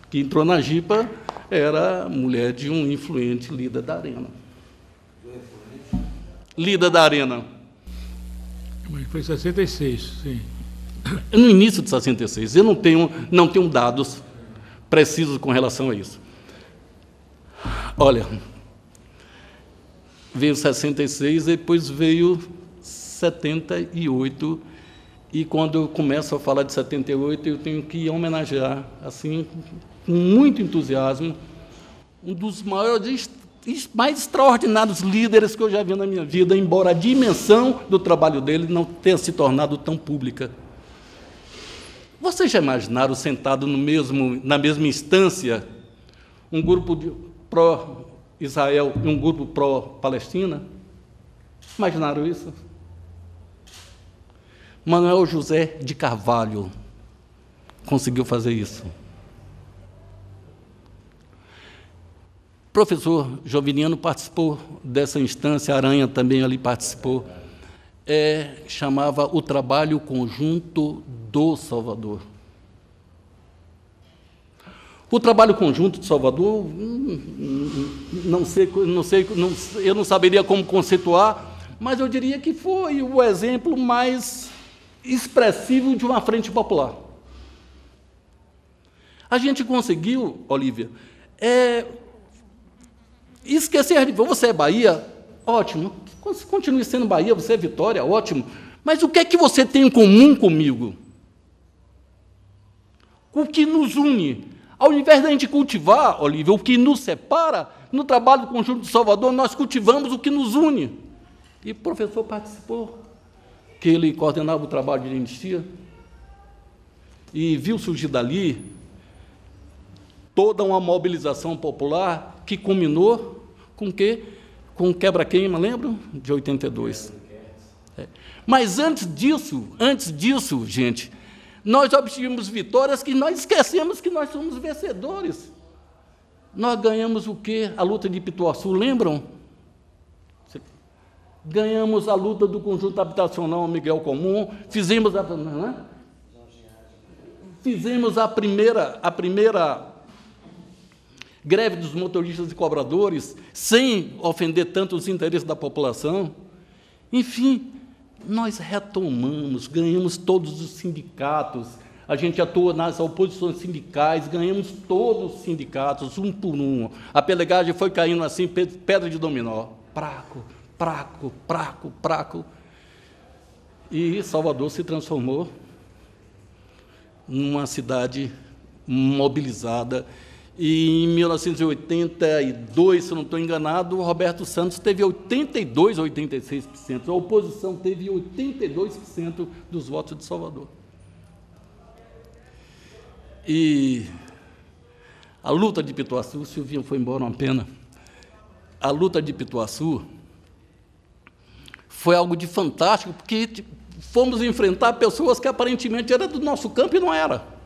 que entrou na jipa, era a mulher de um influente líder da Arena. Líder da Arena. Mas foi 66, sim. No início de 66. Eu não tenho dados precisos com relação a isso. Olha, veio 66, depois veio 78, e quando eu começo a falar de 78, eu tenho que homenagear, assim, com muito entusiasmo, um dos maiores, mais extraordinários líderes que eu já vi na minha vida, embora a dimensão do trabalho dele não tenha se tornado tão pública. Vocês já imaginaram sentado na mesma instância um grupo pró-Israel e um grupo pró-Palestina? Imaginaram isso? Manuel José de Carvalho conseguiu fazer isso. O professor Joviniano participou dessa instância, Aranha também ali participou. Chamava o Trabalho Conjunto do Salvador. O Trabalho Conjunto de Salvador, eu não saberia como conceituar, mas eu diria que foi o exemplo mais expressivo de uma frente popular. A gente conseguiu, Olívia, esquecer de você é Bahia, ótimo. Continue sendo Bahia, você é Vitória, ótimo. Mas o que é que você tem em comum comigo? O que nos une? Ao invés da gente cultivar, Olívia, o que nos separa, no Trabalho Conjunto de Salvador, nós cultivamos o que nos une. E o professor participou, que ele coordenava o trabalho de anistia, e viu surgir dali toda uma mobilização popular que culminou com o quê? Com o quebra-queima, lembram? De 82. Mas antes disso, gente, nós obtivemos vitórias que nós esquecemos que nós somos vencedores. Nós ganhamos o quê? A luta de Pituaçu, lembram? Ganhamos a luta do conjunto habitacional Miguel Comum, fizemos a primeira greve dos motoristas e cobradores, sem ofender tanto os interesses da população. Enfim, nós retomamos, ganhamos todos os sindicatos, a gente atua nas oposições sindicais, ganhamos todos os sindicatos, um por um. A pelegagem foi caindo assim, pedra de dominó, praco, praco, praco, praco. E Salvador se transformou numa cidade mobilizada. E em 1982, se eu não estou enganado, o Roberto Santos teve 82%, 86%. A oposição teve 82% dos votos de Salvador. E a luta de Pituaçu, o Silvinho foi embora, uma pena. A luta de Pituaçu foi algo de fantástico, porque fomos enfrentar pessoas que aparentemente eram do nosso campo e não era.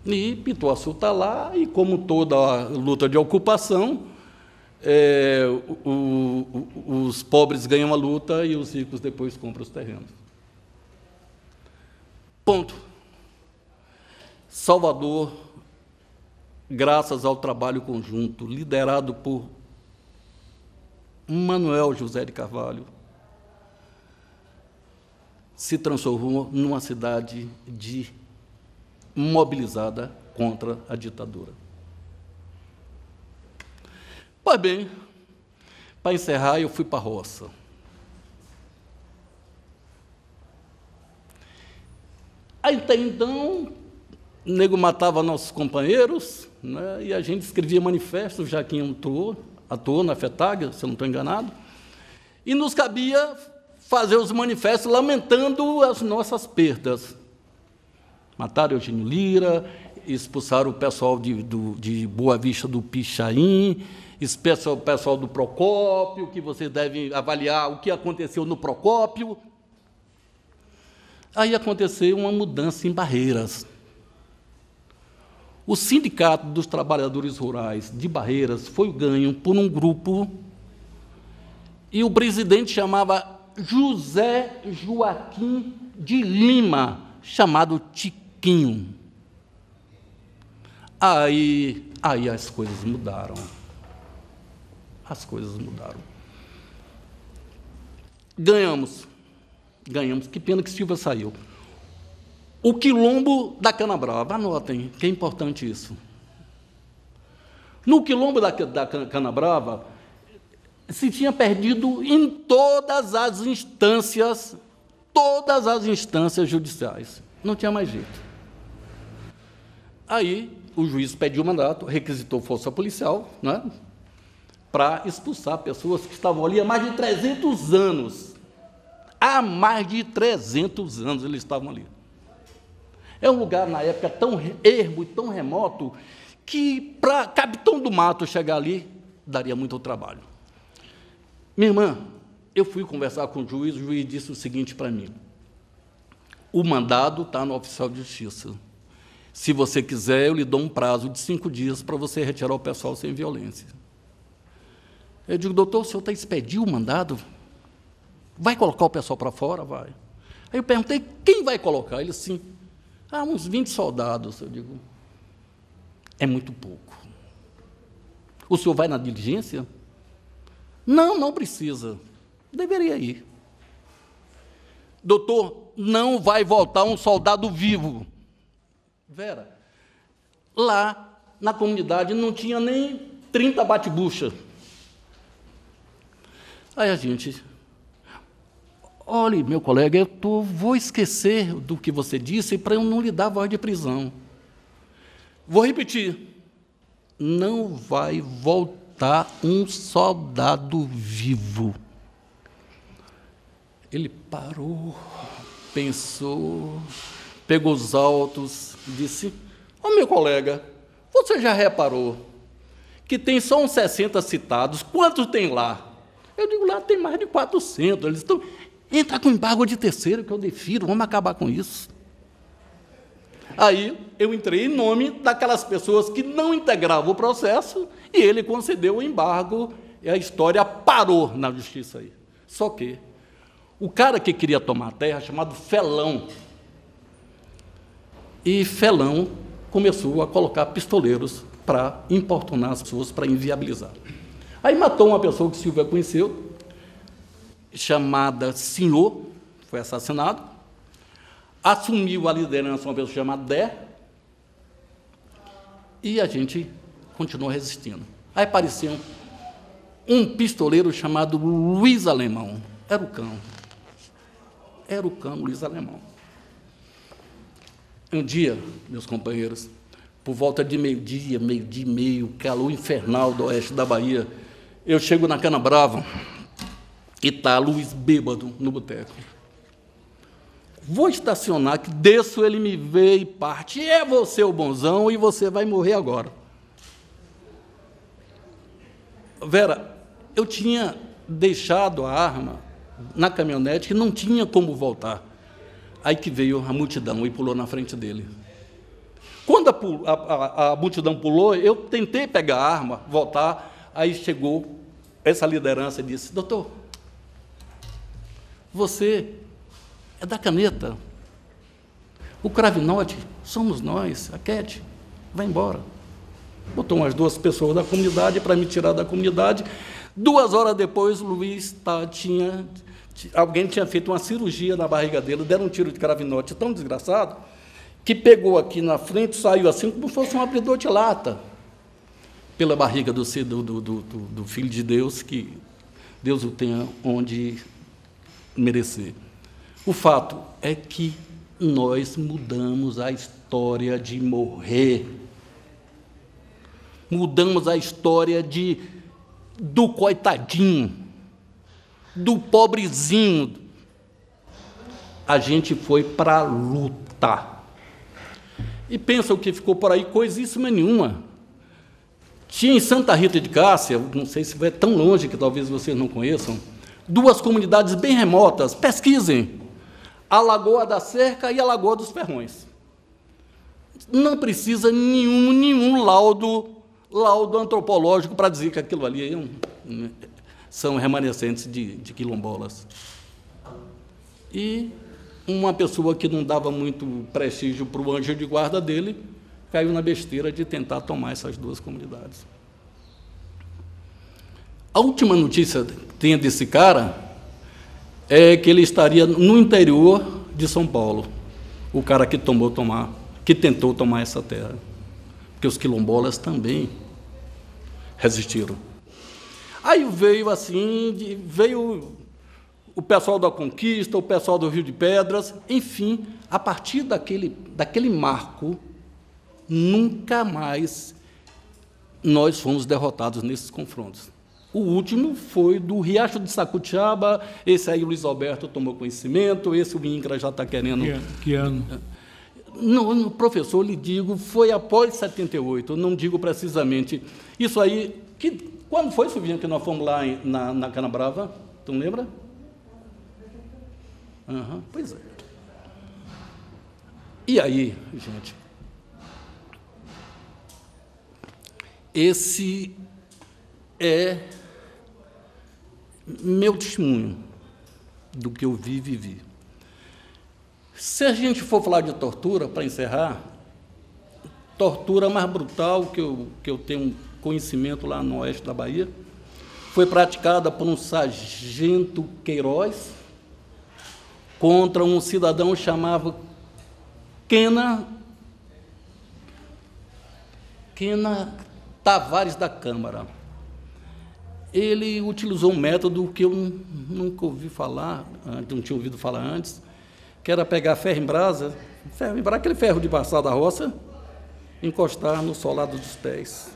E Pituaçu está lá, e como toda a luta de ocupação, os pobres ganham a luta e os ricos depois compram os terrenos. Ponto. Salvador, graças ao trabalho conjunto, liderado por Manuel José de Carvalho, se transformou numa cidade mobilizada contra a ditadura. Pois bem, para encerrar, eu fui para a roça. Até então, o nego matava nossos companheiros, né, e a gente escrevia manifestos, já que atuou na FETAG, se eu não estou enganado, e nos cabia fazer os manifestos lamentando as nossas perdas. Mataram Eugênio Lira, expulsaram o pessoal de Boa Vista do Pichain, o pessoal do Procópio, que vocês devem avaliar o que aconteceu no Procópio. Aí aconteceu uma mudança em Barreiras. O Sindicato dos Trabalhadores Rurais de Barreiras foi ganho por um grupo, e o presidente chamava José Joaquim de Lima, chamado Tiquinho. Aí as coisas mudaram. As coisas mudaram. Ganhamos. Que pena que Silva saiu. O quilombo da Canabrava, anotem, que é importante isso. No quilombo da Canabrava, se tinha perdido em todas as instâncias judiciais. Não tinha mais jeito. Aí o juiz pediu o mandato, requisitou força policial, né, para expulsar pessoas que estavam ali há mais de 300 anos. Há mais de 300 anos eles estavam ali. É um lugar, na época, tão ermo e tão remoto, que, para Capitão do Mato chegar ali, daria muito trabalho. Minha irmã, eu fui conversar com o juiz disse o seguinte para mim: o mandado está no oficial de justiça. Se você quiser, eu lhe dou um prazo de 5 dias para você retirar o pessoal sem violência. Eu digo, doutor, o senhor está expediu o mandado? Vai colocar o pessoal para fora? Vai. Aí eu perguntei, quem vai colocar? Ele, sim. Uns 20 soldados. Eu digo, é muito pouco. O senhor vai na diligência? Não precisa. Deveria ir. Doutor, não vai voltar um soldado vivo. Vera, lá na comunidade não tinha nem 30 bate-bucha. Aí a gente... Olhe, meu colega, eu vou esquecer do que você disse para eu não lhe dar voz de prisão. Vou repetir. Não vai voltar um soldado vivo. Ele parou, pensou, pegou os autos e disse, meu colega, você já reparou que tem só uns 60 citados? Quantos tem lá? Eu digo, lá tem mais de 400. Eles estão... Entra com embargo de terceiro, que eu defiro, vamos acabar com isso. Aí eu entrei em nome daquelas pessoas que não integravam o processo e ele concedeu o embargo e a história parou na justiça aí. Só que o cara que queria tomar a terra, chamado Felão, e Felão começou a colocar pistoleiros para importunar as pessoas, para inviabilizar. Aí matou uma pessoa que Silvia conheceu, chamada Senhor, foi assassinado, assumiu a liderança uma pessoa chamada Dé, e a gente continuou resistindo. Aí apareceu um pistoleiro chamado Luiz Alemão, era o cão Luiz Alemão. Um dia, meus companheiros, por volta de meio-dia e meio, calor infernal do oeste da Bahia, eu chego na Canabrava, e está Luiz bêbado no boteco. Vou estacionar, que desço, ele me vê e parte. É você o bonzão e você vai morrer agora. Vera, eu tinha deixado a arma na caminhonete que não tinha como voltar. Aí que veio a multidão e pulou na frente dele. Quando a multidão pulou, eu tentei pegar a arma, voltar, aí chegou essa liderança e disse, doutor, você é da caneta. O Cravinote somos nós, a Cat, vai embora. Botou umas 2 pessoas da comunidade para me tirar da comunidade. 2 horas depois, o Luiz alguém tinha feito uma cirurgia na barriga dele, deram um tiro de cravinote tão desgraçado, que pegou aqui na frente, saiu assim como se fosse um abridor de lata, pela barriga do Filho de Deus, que Deus o tenha onde merecer. O fato é que nós mudamos a história de morrer. Mudamos a história do coitadinho, do pobrezinho. A gente foi para a luta. e pensam que ficou por aí coisíssima nenhuma. Tinha em Santa Rita de Cássia, não sei se vai tão longe que talvez vocês não conheçam, 2 comunidades bem remotas, pesquisem, a Lagoa da Cerca e a Lagoa dos Ferrões. Não precisa nenhum laudo antropológico para dizer que aquilo ali são remanescentes de quilombolas. E uma pessoa que não dava muito prestígio para o anjo de guarda dele, caiu na besteira de tentar tomar essas 2 comunidades. A última notícia que tem desse cara é que ele estaria no interior de São Paulo, o cara que tentou tomar essa terra, porque os quilombolas também resistiram. Aí veio o pessoal da Conquista, o pessoal do Rio de Pedras, enfim, a partir daquele marco, nunca mais nós fomos derrotados nesses confrontos. O último foi do Riacho de Sacutiaba, esse aí o Luiz Alberto tomou conhecimento, esse o INCRA já está querendo... Que ano? Não, professor, lhe digo, foi após 78, eu não digo precisamente. Isso aí, quando foi, Silvinha, que nós fomos lá na Canabrava? Tu não lembra? Pois é. E aí, gente, esse é meu testemunho do que eu vi e vivi. Se a gente for falar de tortura, para encerrar, tortura mais brutal que eu tenho conhecimento lá no oeste da Bahia, foi praticada por um sargento Queiroz contra um cidadão chamado Quena Tavares da Câmara. Ele utilizou um método que eu nunca ouvi falar, não tinha ouvido falar antes, que era pegar ferro em brasa, aquele ferro de passar da roça, encostar no solado dos pés.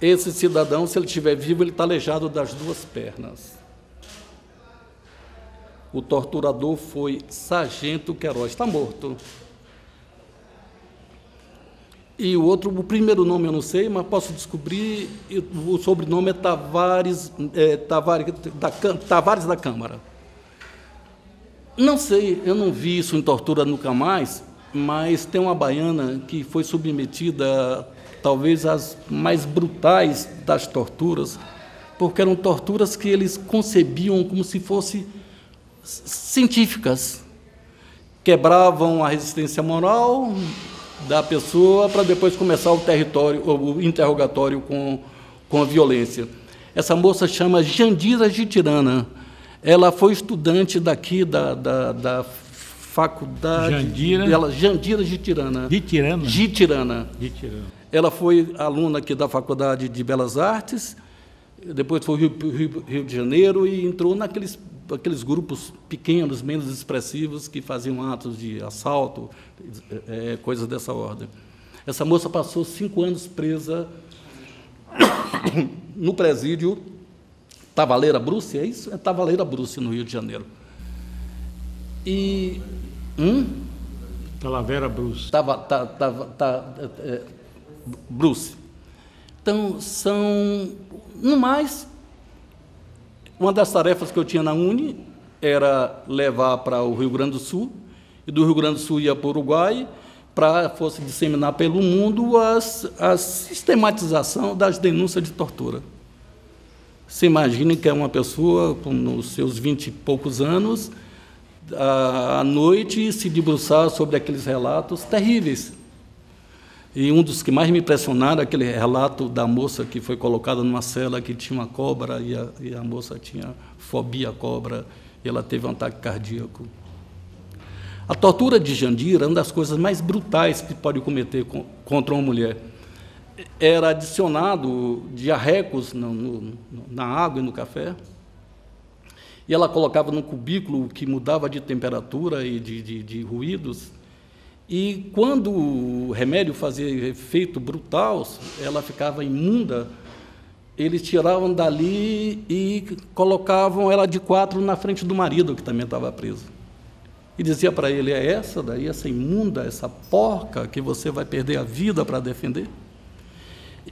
Esse cidadão, se ele estiver vivo, ele está aleijado das 2 pernas. O torturador foi Sargento Queiroz, está morto. E o primeiro nome eu não sei, mas posso descobrir, o sobrenome é Tavares da Câmara. Não sei, eu não vi isso em tortura nunca mais, mas tem uma baiana que foi submetida, talvez, às mais brutais das torturas, porque eram torturas que eles concebiam como se fossem científicas. Quebravam a resistência moral da pessoa para depois começar o interrogatório com a violência. Essa moça chama Jandira Gitirana. Ela foi estudante daqui da faculdade... Jandira Gitirana. Gitirana. Ela foi aluna aqui da Faculdade de Belas Artes, depois foi para o Rio de Janeiro e entrou naqueles grupos pequenos, menos expressivos, que faziam atos de assalto, coisas dessa ordem. Essa moça passou 5 anos presa no presídio Tavaleira Bruce, é isso? É Tavaleira Bruce, no Rio de Janeiro. E... Talavera Bruce. Bruce. Então, são... No mais, uma das tarefas que eu tinha na Uni era levar para o Rio Grande do Sul, e do Rio Grande do Sul ia para o Uruguai, para fosse disseminar pelo mundo a sistematização das denúncias de tortura. Você imagine que é uma pessoa, nos seus 20 e poucos anos, à noite, se debruçar sobre aqueles relatos terríveis. E um dos que mais me impressionaram é aquele relato da moça que foi colocada numa cela que tinha uma cobra e a moça tinha fobia à cobra e ela teve um ataque cardíaco. A tortura de Jandira é uma das coisas mais brutais que pode cometer contra uma mulher. Era adicionado diarrecos na água e no café, e ela colocava num cubículo que mudava de temperatura e de ruídos, e quando o remédio fazia efeito brutal, ela ficava imunda, eles tiravam dali e colocavam ela de 4 na frente do marido, que também estava preso. e dizia para ele: é essa daí, essa imunda, essa porca, que você vai perder a vida para defender?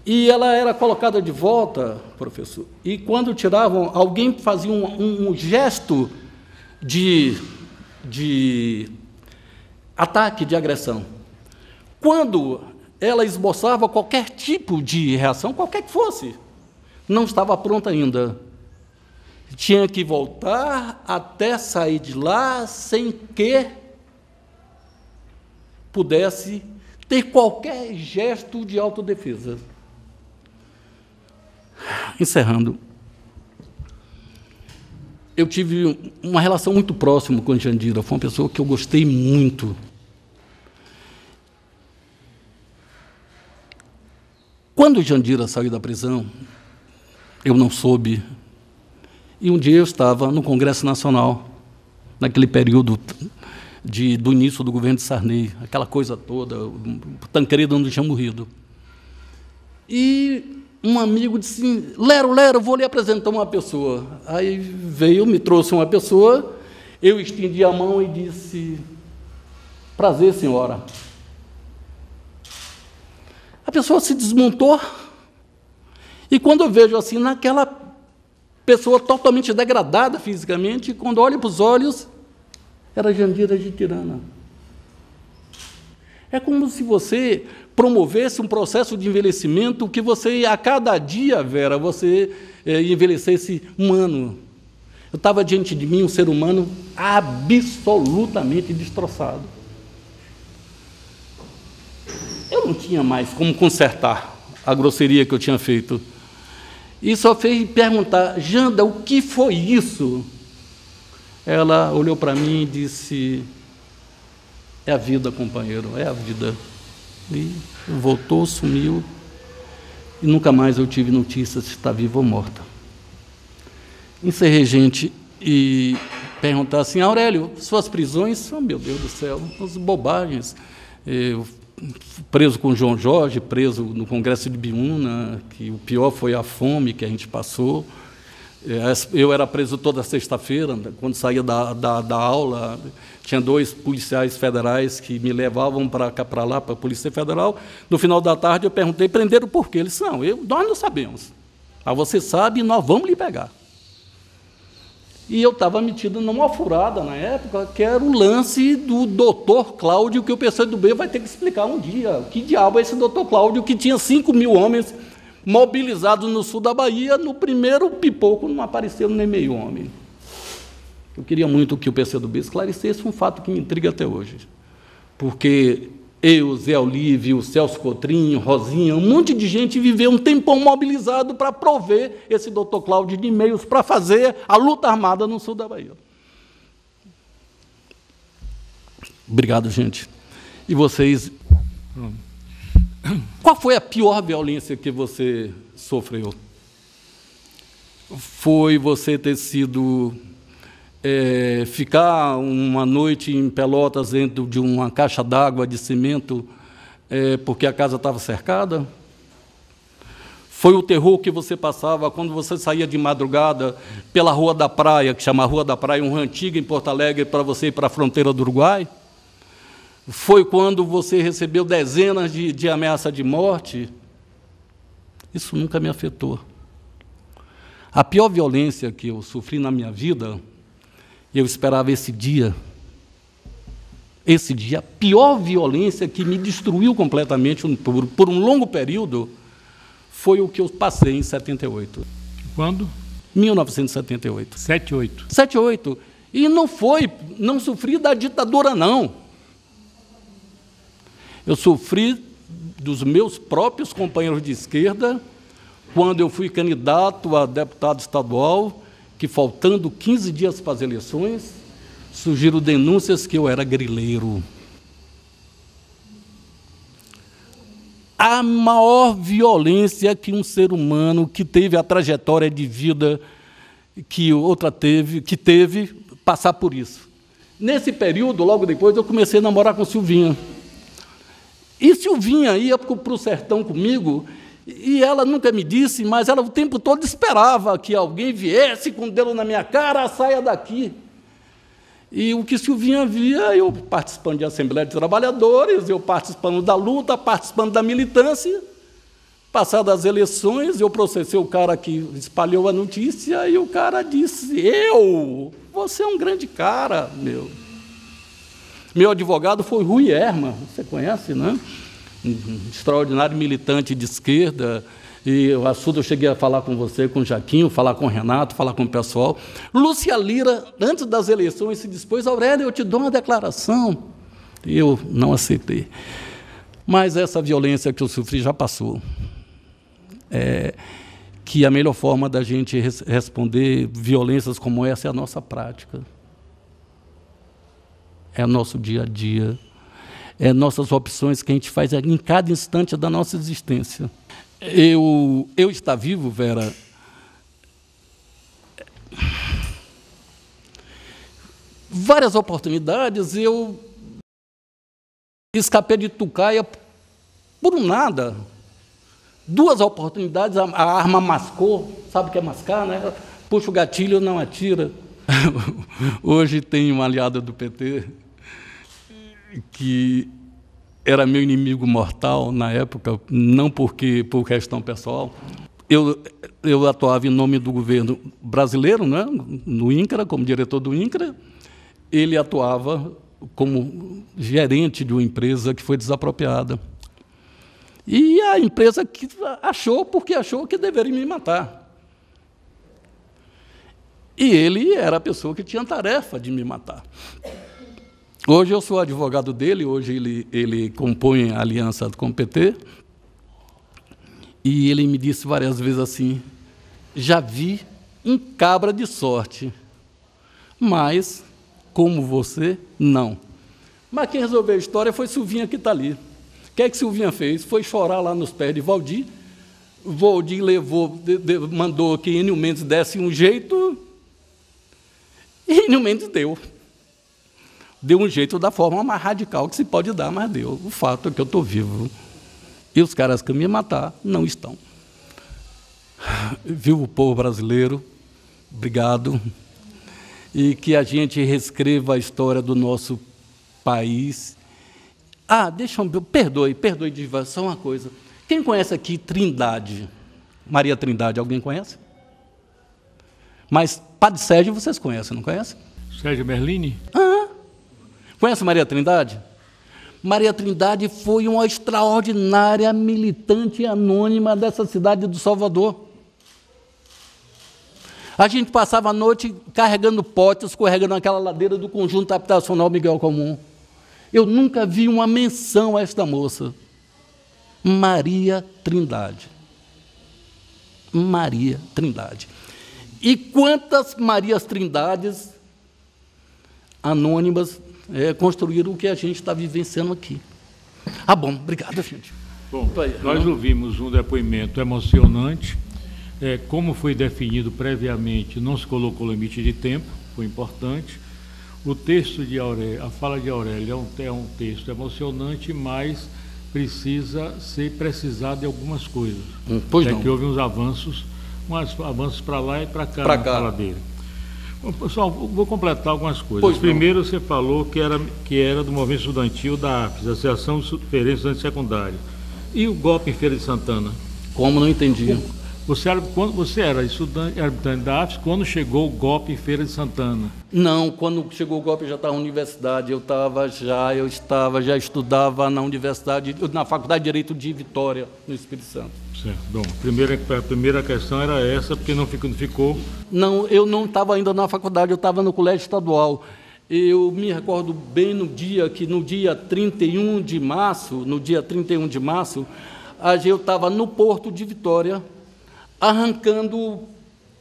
E ela era colocada de volta, professor, e quando tiravam, alguém fazia um gesto de ataque, de agressão. Quando ela esboçava qualquer tipo de reação, qualquer que fosse, não estava pronta ainda. Tinha que voltar até sair de lá sem que pudesse ter qualquer gesto de autodefesa. Encerrando, eu tive uma relação muito próxima com a Jandira, foi uma pessoa que eu gostei muito. Quando Jandira saiu da prisão, eu não soube, e um dia eu estava no Congresso Nacional, naquele período do início do governo de Sarney, aquela coisa toda, o Tancredo não tinha morrido. E um amigo disse: Lero, vou lhe apresentar uma pessoa. Aí veio, me trouxe uma pessoa, eu estendi a mão e disse: prazer, senhora. A pessoa se desmontou, e quando eu vejo assim, naquela pessoa totalmente degradada fisicamente, quando olho para os olhos, era Jandira de Tirana. É como se você promovesse um processo de envelhecimento que você, a cada dia, Vera, você envelhecesse um ano. Eu estava diante de mim um ser humano absolutamente destroçado. Eu não tinha mais como consertar a grosseria que eu tinha feito. E só fez perguntar: Janda, o que foi isso? Ela olhou para mim e disse: é a vida, companheiro, é a vida. E voltou, sumiu, e nunca mais eu tive notícia se está viva ou morta. Encerrei, gente, e perguntar assim: Aurélio, suas prisões, oh, meu Deus do céu, as bobagens. Eu, preso com o João Jorge, preso no Congresso de Biúna, que o pior foi a fome que a gente passou. Eu era preso toda sexta-feira, quando saía da aula, tinha 2 policiais federais que me levavam para lá, para a Polícia Federal. No final da tarde eu perguntei: prenderam por quê? Eles: não, nós não sabemos. Mas você sabe e nós vamos lhe pegar. E eu estava metido numa furada na época, que era o lance do doutor Cláudio, que o PCdoB vai ter que explicar um dia. Que diabo é esse doutor Cláudio, que tinha 5.000 homens mobilizados no sul da Bahia? No primeiro pipoco não apareceu nem meio homem. Eu queria muito que o PCdoB esclarecesse um fato que me intriga até hoje. Porque eu, Zé Olívio, Celso Cotrinho, Rosinha, um monte de gente viveu um tempão mobilizado para prover esse doutor Cláudio de meios para fazer a luta armada no sul da Bahia. Obrigado, gente. E vocês? Qual foi a pior violência que você sofreu? Foi você ter sido... ficar uma noite em Pelotas dentro de uma caixa d'água de cimento porque a casa estava cercada? Foi o terror que você passava quando você saía de madrugada pela Rua da Praia, que chama Rua da Praia, uma antiga em Porto Alegre, para você ir para a fronteira do Uruguai? Foi quando você recebeu dezenas de ameaças de morte? Isso nunca me afetou. A pior violência que eu sofri na minha vida, eu esperava esse dia, a pior violência que me destruiu completamente por um longo período, foi o que eu passei em 78. Quando? 1978. 78. 78. E não sofri da ditadura, não. Eu sofri dos meus próprios companheiros de esquerda, quando eu fui candidato a deputado estadual, que, faltando 15 dias para as eleições, surgiram denúncias que eu era grileiro. A maior violência que um ser humano que teve a trajetória de vida que teve, passar por isso. Nesse período, logo depois, eu comecei a namorar com Silvinha. E Silvinha ia para o sertão comigo, e ela nunca me disse, mas ela o tempo todo esperava que alguém viesse com o dedo na minha cara: saia daqui. E o que Silvinha via, eu participando de Assembleia de Trabalhadores, eu participando da luta, participando da militância. Passadas as eleições, eu processei o cara que espalhou a notícia e o cara disse: você é um grande cara, meu. Meu advogado foi Rui Erma, você conhece, né? Um extraordinário militante de esquerda. E o assunto eu cheguei a falar com você, com o Jaquinho, falar com o Renato, falar com o pessoal. Lúcia Lira, antes das eleições, se dispôs: Aurélio, eu te dou uma declaração. Eu não aceitei. Mas essa violência que eu sofri já passou. Que a melhor forma da gente responder violências como essa é a nossa prática. É o nosso dia a dia. É nossas opções que a gente faz em cada instante da nossa existência. Eu estar vivo, Vera, várias oportunidades eu escapei de Tucaia por um nada. 2 oportunidades, a arma mascou, sabe o que é mascar, né? Puxa o gatilho, não atira. Hoje tem uma aliada do PT que era meu inimigo mortal na época, não por questão pessoal. Eu atuava em nome do governo brasileiro, né, no INCRA, como diretor do INCRA. Ele atuava como gerente de uma empresa que foi desapropriada. E a empresa que achou que deveria me matar. E ele era a pessoa que tinha a tarefa de me matar. Hoje eu sou advogado dele, hoje ele compõe a aliança com o PT, e ele me disse várias vezes assim: já vi um cabra de sorte, mas, como você, não. Mas quem resolveu a história foi Silvinha, que está ali. O que é que Silvinha fez? Foi chorar lá nos pés de Valdir. Valdir mandou que Enio Mendes desse um jeito, e Enio Mendes deu. Deu um jeito da forma mais radical que se pode dar, mas deu. O fato é que eu estou vivo. E os caras que me matar não estão. Viva o povo brasileiro, obrigado. E que a gente reescreva a história do nosso país. Perdoe, só uma coisa. Quem conhece aqui Trindade? Maria Trindade, alguém conhece? Mas Padre Sérgio vocês conhecem, não conhecem? Sérgio Merlini? Conhece Maria Trindade? Maria Trindade foi uma extraordinária militante anônima dessa cidade do Salvador. A gente passava a noite carregando potes, escorregando naquela ladeira do conjunto habitacional Miguel Comum. Eu nunca vi uma menção a esta moça. Maria Trindade. Maria Trindade. E quantas Marias Trindades anônimas construíram o que a gente está vivenciando aqui. Bom, obrigado, gente. Bom, nós ouvimos um depoimento emocionante. Como foi definido previamente, não se colocou limite de tempo, foi importante. O texto de Aurélio, a fala de Aurélio é um texto emocionante, mas precisa ser precisado de algumas coisas. Pois não. Que houve uns avanços para lá e para cá na fala dele. Bom, pessoal, vou completar algumas coisas. Primeiro, você falou que era do movimento estudantil da AFES, Associação de Diferentes Estudantes Secundários. E o golpe em Feira de Santana? Como não entendi? Você era militante da AFES quando chegou o golpe em Feira de Santana? Não, quando chegou o golpe eu já estava na universidade. Eu já estudava na universidade, na Faculdade de Direito de Vitória, no Espírito Santo. Certo. Bom, a primeira questão era essa, porque não ficou... Não, eu não estava ainda na faculdade, eu estava no colégio estadual. Eu me recordo bem no dia 31 de março, eu estava no Porto de Vitória, arrancando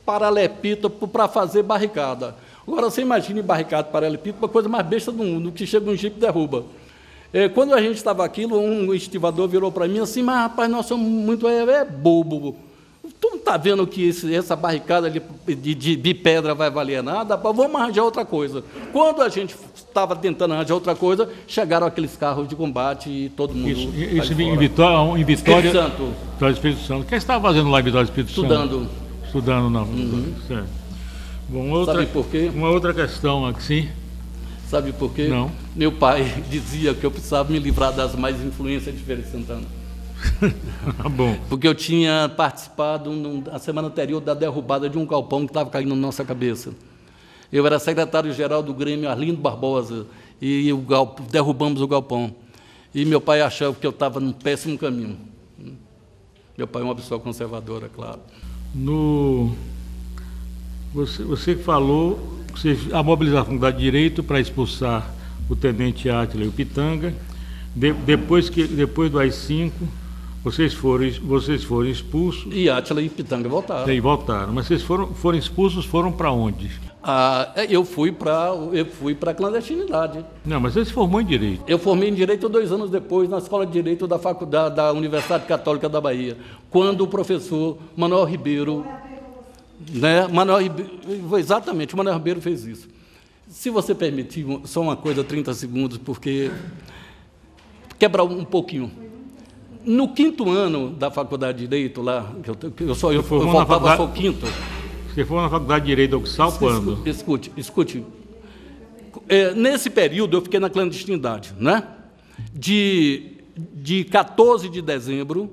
paralelepípedo para fazer barricada. Agora, você imagine barricada paralelepípedo, a coisa mais besta do mundo, que chega um jipe e derruba. Quando a gente estava aquilo, um estivador virou para mim assim: mas, rapaz, nós somos muito bobo. Tu não está vendo que essa barricada de pedra vai valer nada? Vamos arranjar outra coisa. Quando a gente estava tentando arranjar outra coisa, chegaram aqueles carros de combate e todo mundo... Isso em Vitória... Espírito Santo. Espírito Santo. O que você estava fazendo lá em Vitória, Espírito Santo? Estudando, não. Certo. Bom, sabe por quê? Uma outra questão aqui, Sabe por quê? Não. Meu pai dizia que eu precisava me livrar das más influências de Feira de Santana. Bom. Porque eu tinha participado na semana anterior da derrubada de um galpão que estava caindo na nossa cabeça. Eu era secretário-geral do Grêmio Arlindo Barbosa e derrubamos o galpão. E meu pai achava que eu estava num péssimo caminho. Meu pai é uma pessoa conservadora, claro. Você falou que a mobilização da direito para expulsar o tenente Átila e o Pitanga. Depois do AI-5, vocês foram expulsos. E Átila e Pitanga voltaram. E voltaram. Mas vocês foram expulsos, foram para onde? Eu fui para a clandestinidade. Não, mas você se formou em Direito. Eu formei em Direito 2 anos depois, na Escola de Direito da Universidade Católica da Bahia, quando o professor Manuel Ribeiro, exatamente, o Manuel Ribeiro fez isso. Se você permitir, só uma coisa, 30 segundos, porque quebra um pouquinho. No 5º ano da Faculdade de Direito, lá, eu faltava só o 5º. Você foi na Faculdade de Direito da UFSAL quando? Escute. Nesse período, eu fiquei na clandestinidade, né? De 14 de dezembro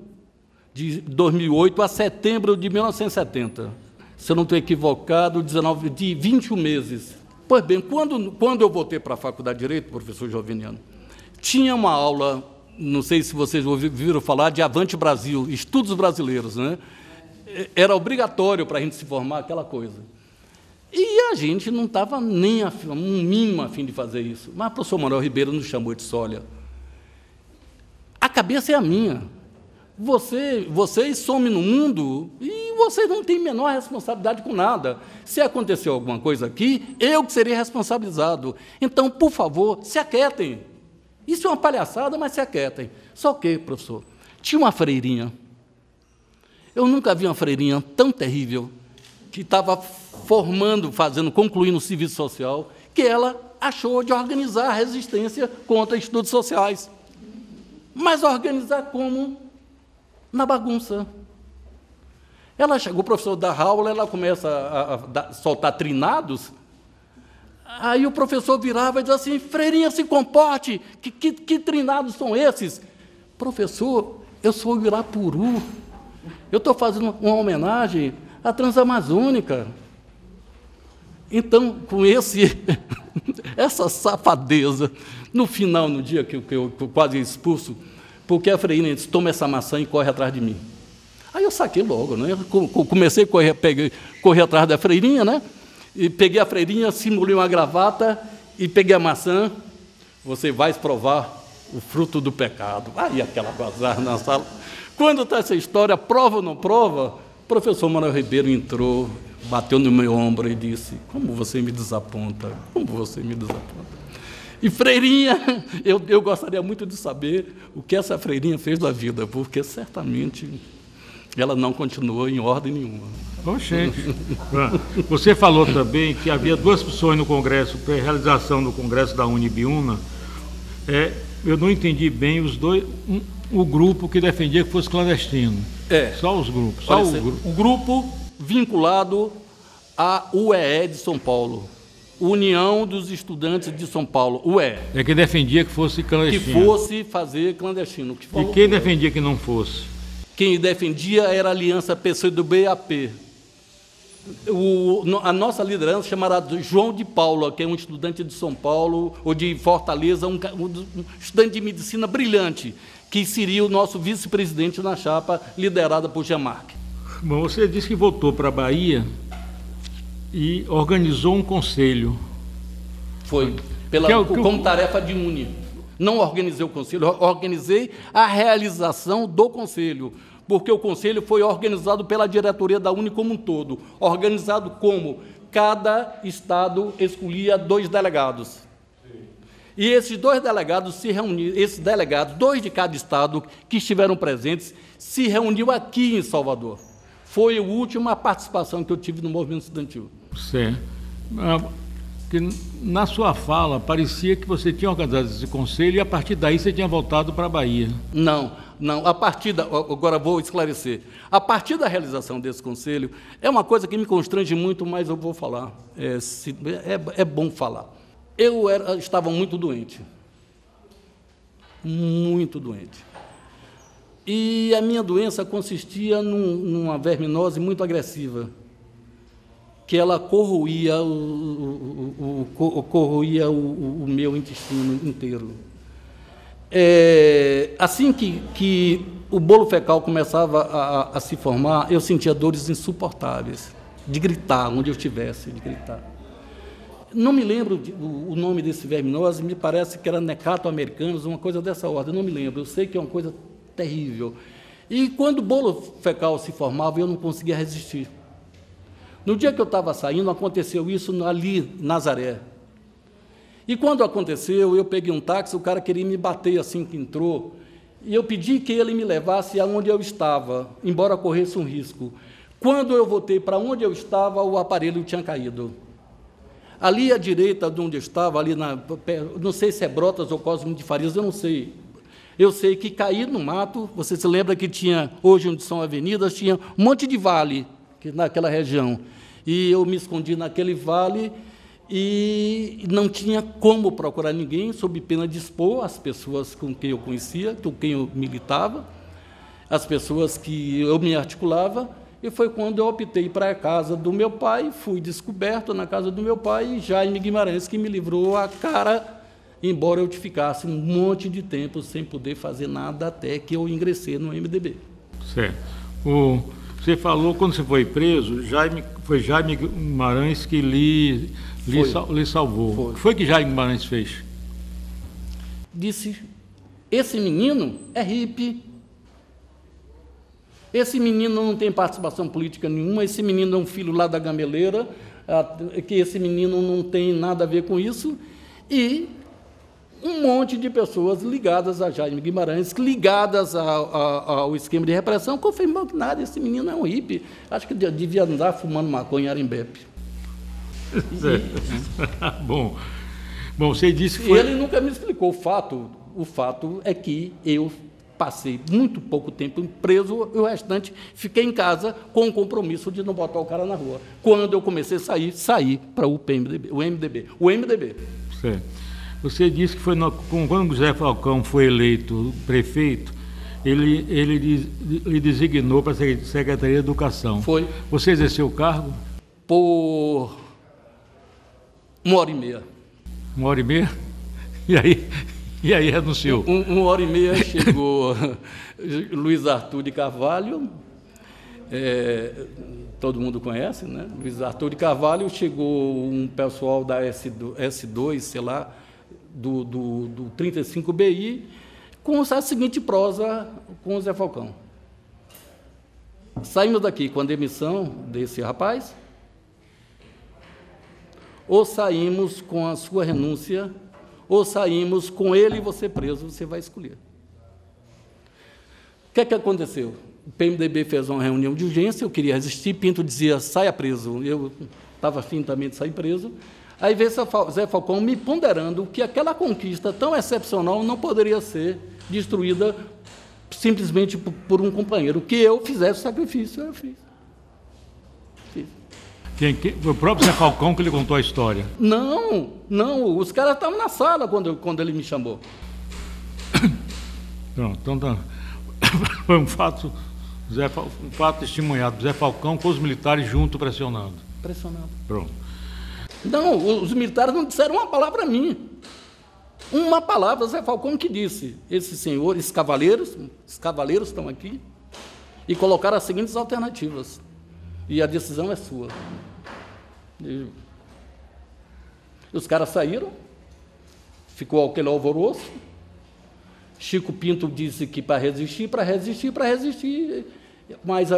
de 2008 a setembro de 1970. Se eu não estou equivocado, de 21 meses. Pois bem, quando eu voltei para a Faculdade de Direito, professor Joviniano, tinha uma aula, não sei se vocês ouviram falar, de Avante Brasil, Estudos Brasileiros, né? Era obrigatório para a gente se formar aquela coisa. E a gente não estava nem um mínimo a fim de fazer isso. Mas o professor Manuel Ribeiro nos chamou e disse, olha, a cabeça é a minha. Vocês somem no mundo e vocês não têm menor responsabilidade com nada. Se aconteceu alguma coisa aqui, eu que seria responsabilizado. Então, por favor, se aquietem. Isso é uma palhaçada, mas se aquietem. Só que, professor, tinha uma freirinha. Eu nunca vi uma freirinha tão terrível, que estava concluindo o serviço social, que ela achou de organizar a resistência contra estudos sociais. Mas organizar como? Na bagunça. Ela chegou, o professor dá aula, ela começa a soltar trinados, aí o professor virava e dizia assim, freirinha, se comporte, que trinados são esses? Professor, eu sou o Irapuru. Eu estou fazendo uma homenagem à Transamazônica. Então, com essa safadeza, no final, no dia que eu quase expulso, porque a freirinha disse, toma essa maçã e corre atrás de mim. Aí eu saquei logo, né? Comecei a correr atrás da freirinha, né? E peguei a freirinha, simulei uma gravata e peguei a maçã. Você vai provar o fruto do pecado. Aí aquela gozarra na sala. Quando está essa história, prova ou não prova, o professor Manuel Ribeiro entrou, bateu no meu ombro e disse, como você me desaponta, como você me desaponta. E freirinha, eu gostaria muito de saber o que essa freirinha fez da vida, porque certamente ela não continuou em ordem nenhuma. Bom, gente. Você falou também que havia 2 pessoas no Congresso, para a realização do Congresso da Unibiúna. Eu não entendi bem os dois, o grupo que defendia que fosse clandestino. Só os grupos. O grupo vinculado à UE de São Paulo. União dos Estudantes de São Paulo, UE. Que defendia que fosse clandestino. Que fosse fazer clandestino. E quem defendia que não fosse? Quem defendia era a aliança PCdoB-AP. A nossa liderança chamada João de Paula, que é um estudante de São Paulo, ou de Fortaleza, um estudante de medicina brilhante, que seria o nosso vice-presidente na chapa liderada por Jean-Marc. Bom, você disse que voltou para a Bahia e organizou um conselho. Foi, como tarefa de UNE. Não organizei o conselho, organizei a realização do conselho, porque o conselho foi organizado pela diretoria da UNE como um todo, organizado como cada estado escolhia 2 delegados. E esses 2 delegados se reuniram, 2 de cada estado que estiveram presentes, se reuniu aqui em Salvador. Foi a última participação que eu tive no movimento estudantil. Certo. Que na sua fala parecia que você tinha organizado esse conselho e a partir daí você tinha voltado para a Bahia. Não. Agora vou esclarecer. A partir da realização desse conselho, é uma coisa que me constrange muito, mas eu vou falar. É bom falar. estava muito doente. Muito doente. E a minha doença consistia numa verminose muito agressiva, que ela corroía o meu intestino inteiro. Assim que o bolo fecal começava a se formar, eu sentia dores insuportáveis, de gritar, onde eu estivesse, de gritar. Não me lembro o nome desse verminose, me parece que era Necato americanus, uma coisa dessa ordem, não me lembro, eu sei que é uma coisa terrível. E quando o bolo fecal se formava, eu não conseguia resistir. No dia que eu estava saindo, aconteceu isso ali, em Nazaré. E quando aconteceu, eu peguei um táxi, o cara queria me bater assim que entrou, e eu pedi que ele me levasse aonde eu estava, embora corresse um risco. Quando eu voltei para onde eu estava, o aparelho tinha caído. Ali à direita de onde eu estava, ali não sei se é Brotas ou Cosme de Farias, eu não sei. Eu sei que caí no mato, você se lembra que tinha, hoje onde são avenidas, tinha um monte de vale naquela região. E eu me escondi naquele vale e não tinha como procurar ninguém, sob pena de expor as pessoas com quem eu conhecia, com quem eu militava, as pessoas que eu me articulava, e foi quando eu optei para a casa do meu pai, fui descoberto na casa do meu pai, e Jaime Guimarães, que me livrou a cara, embora eu ficasse um monte de tempo sem poder fazer nada até que eu ingressei no MDB. Certo. Você falou, quando você foi preso, foi Jaime Guimarães que lhe salvou. Foi. O que foi que Jaime Guimarães fez? Disse, esse menino é hippie, esse menino não tem participação política nenhuma, esse menino é um filho lá da Gameleira, que esse menino não tem nada a ver com isso, e um monte de pessoas ligadas a Jaime Guimarães, ligadas ao esquema de repressão, confirmou que nada, esse menino é um hippie, acho que devia andar fumando maconha em Arembepe. Bom, você disse que foi... Ele nunca me explicou o fato é que eu passei muito pouco tempo preso, e o restante fiquei em casa com o compromisso de não botar o cara na rua. Quando eu comecei a sair para o MDB. Certo. Você disse que foi quando José Falcão foi eleito prefeito, ele lhe designou para a Secretaria de Educação. Foi. Você exerceu o cargo? Por 1h30. 1h30? E aí renunciou? 1h30 chegou Luiz Arthur de Carvalho, todo mundo conhece, né? Luiz Arthur de Carvalho, chegou um pessoal da S2, sei lá, do 35BI, com a seguinte prosa com o Zé Falcão. Saímos daqui com a demissão desse rapaz, ou saímos com a sua renúncia, ou saímos com ele e você preso, você vai escolher. O que é que aconteceu? O PMDB fez uma reunião de urgência, eu queria resistir, Pinto dizia, saia preso, eu estava afim também de sair preso. Aí veio Zé Falcão me ponderando que aquela conquista tão excepcional não poderia ser destruída simplesmente por um companheiro. Que eu fizesse o sacrifício, eu fiz. Foi o próprio Zé Falcão que lhe contou a história? Não, os caras estavam na sala quando ele me chamou. Pronto, então tá. Foi um fato testemunhado. Zé Falcão com os militares junto pressionando. Pressionando. Pronto. Não, os militares não disseram uma palavra a mim. Uma palavra, Zé Falcão que disse. Esses senhores, esses cavaleiros estão aqui, e colocaram as seguintes alternativas. E a decisão é sua. E os caras saíram, ficou aquele alvoroço. Chico Pinto disse que para resistir, mas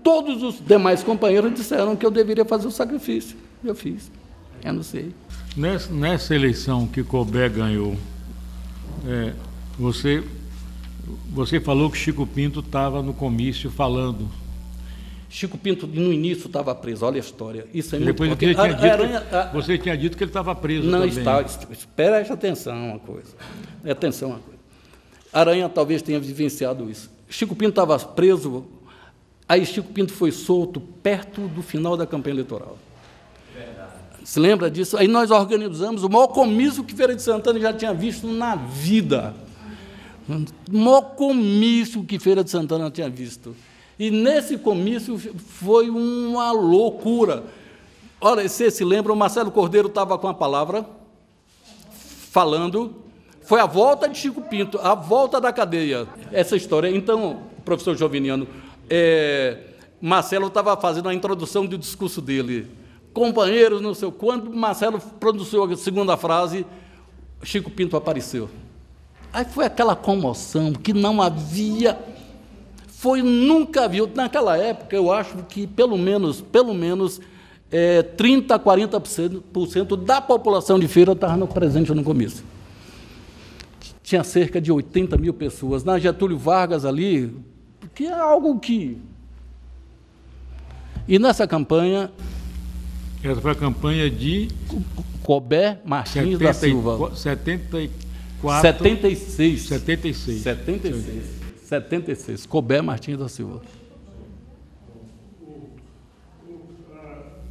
todos os demais companheiros disseram que eu deveria fazer o sacrifício. Eu fiz, eu não sei. Nessa eleição que Colbert ganhou, você falou que Chico Pinto estava no comício falando. Chico Pinto, no início, estava preso. Olha a história. Isso é muito importante. Você tinha dito que ele estava preso não também. Não está. Preste atenção uma coisa. Aranha talvez tenha vivenciado isso. Chico Pinto estava preso, aí Chico Pinto foi solto perto do final da campanha eleitoral. Se lembra disso? Aí nós organizamos o maior comício que Feira de Santana já tinha visto na vida. O maior comício que Feira de Santana tinha visto. E nesse comício foi uma loucura. Olha, você se lembra, o Marcelo Cordeiro estava com a palavra, falando, foi a volta de Chico Pinto, a volta da cadeia, essa história. Então, professor Joviniano, Marcelo estava fazendo a introdução do discurso dele. Companheiros, não sei quando Marcelo pronunciou a segunda frase, Chico Pinto apareceu. Aí foi aquela comoção que não havia, nunca viu. Naquela época, eu acho que pelo menos 30% a 40% da população de Feira estava presente no comício. Tinha cerca de 80 mil pessoas. Na Getúlio Vargas ali, que é algo que... E nessa campanha... Essa foi a campanha de... Cobé Martins da Silva. 76. Cobé Martins da Silva.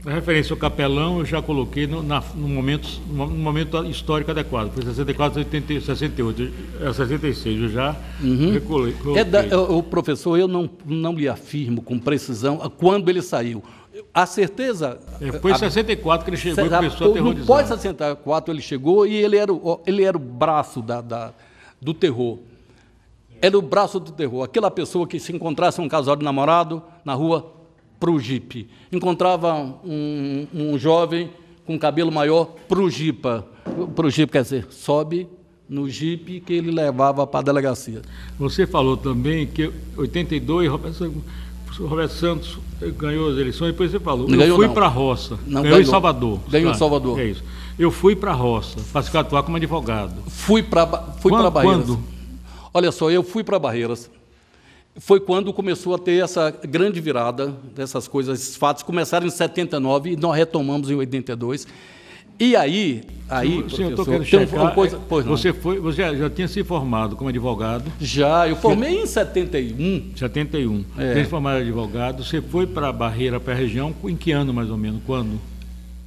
A referência ao capelão eu já coloquei no momento histórico adequado. Foi 64, 68, 66, eu já coloquei. O professor, eu não lhe afirmo com precisão quando ele saiu. A certeza... Foi em 64 que ele chegou e começou a aterrorizar. No pós-64 ele chegou e ele era o braço do terror. Era o braço do terror. Aquela pessoa que se encontrasse um casal de namorado na rua, para o jipe. Encontrava um jovem com cabelo maior, para o jipa. Para o jipe, quer dizer, sobe no jipe que ele levava para a delegacia. Você falou também que em 82, Roberto Santos ganhou as eleições, depois você falou, eu fui para a roça, ganhou em Salvador. Ganhou em Salvador. É isso. Eu fui para a roça, para se atuar como advogado. Fui para Barreiras. Quando? Olha só, eu fui para Barreiras. Foi quando começou a ter essa grande virada dessas coisas, esses fatos começaram em 79 e nós retomamos em 82. E aí professor, eu quero checar, você já tinha se formado como advogado? Já, eu formei em 71. 71. Você se formado advogado, você foi para a Barreira, para a região, em que ano mais ou menos? Quando?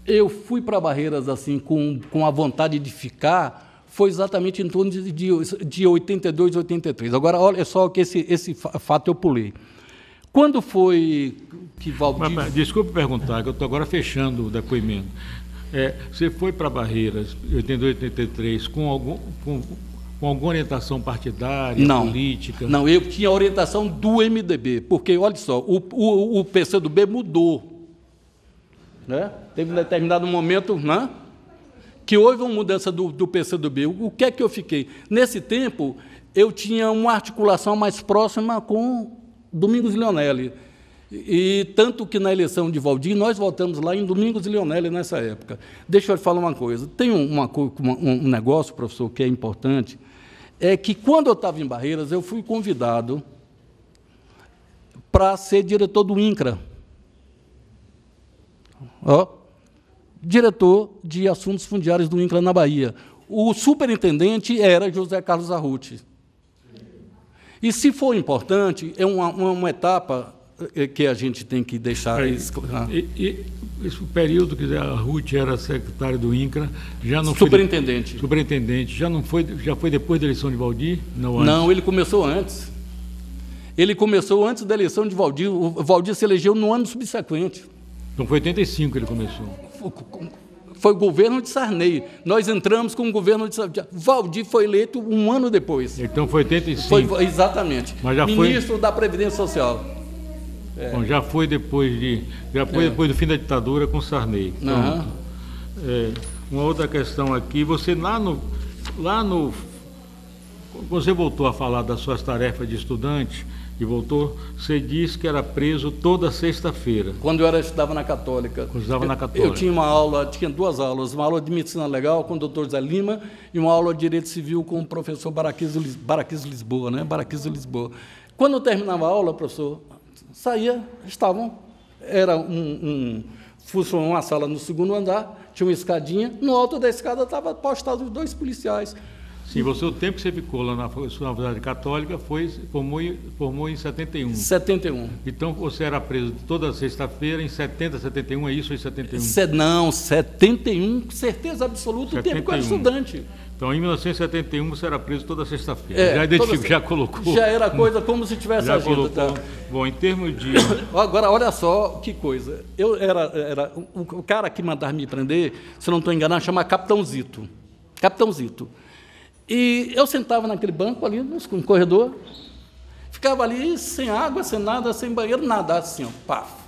Eu fui para Barreiras assim com a vontade de ficar. Foi exatamente em torno de 82, 83. Agora, olha só que esse fato eu pulei. Quando foi que Valdir... Desculpe perguntar, que eu estou agora fechando o depoimento. Você foi para Barreiras, em 82, 83, com alguma orientação partidária, política? Não, eu tinha orientação do MDB, porque, olha só, o PCdoB mudou. Né? Teve um determinado momento... Né? Que houve uma mudança do PCdoB. O que é que eu fiquei? Nesse tempo, eu tinha uma articulação mais próxima com Domingos Leonelli. E tanto que na eleição de Valdir, nós votamos lá em Domingos Leonelli nessa época. Deixa eu te falar uma coisa. Tem um negócio, professor, que é importante, é que quando eu estava em Barreiras, eu fui convidado para ser diretor do INCRA. Diretor de Assuntos Fundiários do INCRA na Bahia. O superintendente era José Carlos Arruti. E, se for importante, é uma etapa que a gente tem que deixar... E esse período que Arruti era secretário do INCRA, já não superintendente. Superintendente, já foi depois da eleição de Valdir? Não, ele começou antes. Ele começou antes da eleição de Valdir. O Valdir se elegeu no ano subsequente. Então foi em 85 que ele começou. Foi o governo de Sarney. Nós entramos com o governo de Sarney. Valdir foi eleito um ano depois. Então foi 85. Exatamente. Mas já ministro da Previdência Social. Bom, já foi depois depois do fim da ditadura com Sarney. Então, uma outra questão aqui, você quando você voltou a falar das suas tarefas de estudante, você disse que era preso toda sexta-feira. Quando eu estudava na Católica. Eu tinha tinha duas aulas, uma aula de medicina legal com o doutor Zé Lima e uma aula de direito civil com o professor Baraquiso Lisboa, né? Baraquiso Lisboa. Quando eu terminava a aula, professor, era uma sala no segundo andar, tinha uma escadinha, no alto da escada estava postado 2 policiais. Sim, você, o tempo que você ficou lá na Universidade Católica formou em 71. 71. Então você era preso toda sexta-feira em 70, 71, é isso, em 71? Não, 71, certeza absoluta, o tempo que eu era estudante. Então, em 1971, você era preso toda sexta-feira. Já identificou, já colocou. Já era coisa como se tivesse agido. Tá? Bom, em termos de... Agora, olha só que coisa. Eu era o cara que mandava me prender, se eu não estou enganado, chama Capitão Zito. Capitão Zito. E eu sentava naquele banco ali, no corredor, ficava ali sem água, sem nada, sem banheiro, nada, assim, ó, paf.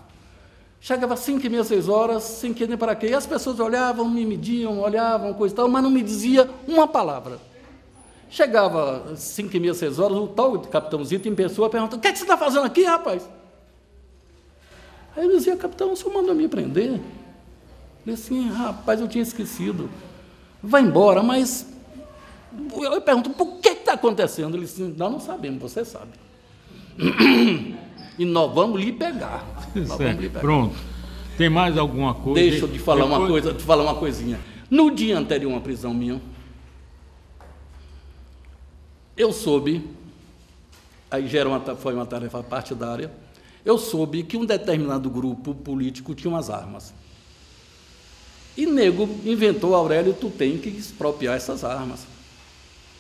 Chegava 5h30, 6 horas, sem querer para quê. E as pessoas olhavam, me mediam, olhavam, coisa e tal, mas não me dizia uma palavra. Chegava 5h30, 6 horas, o tal capitãozinho em pessoa perguntava: o que é que você está fazendo aqui, rapaz? Aí eu dizia: capitão, o senhor mandou me prender? Ele disse assim: rapaz, eu tinha esquecido. Vai embora, mas... Eu pergunto: por que está acontecendo? Ele disse: não sabemos, você sabe. E nós vamos lhe pegar. Pronto. Tem mais alguma coisa? Deixa eu te falar uma coisinha. No dia anterior à prisão minha, eu soube, aí foi uma tarefa partidária, eu soube que um determinado grupo político tinha umas armas. E nego inventou: Aurélio, tu tem que expropriar essas armas.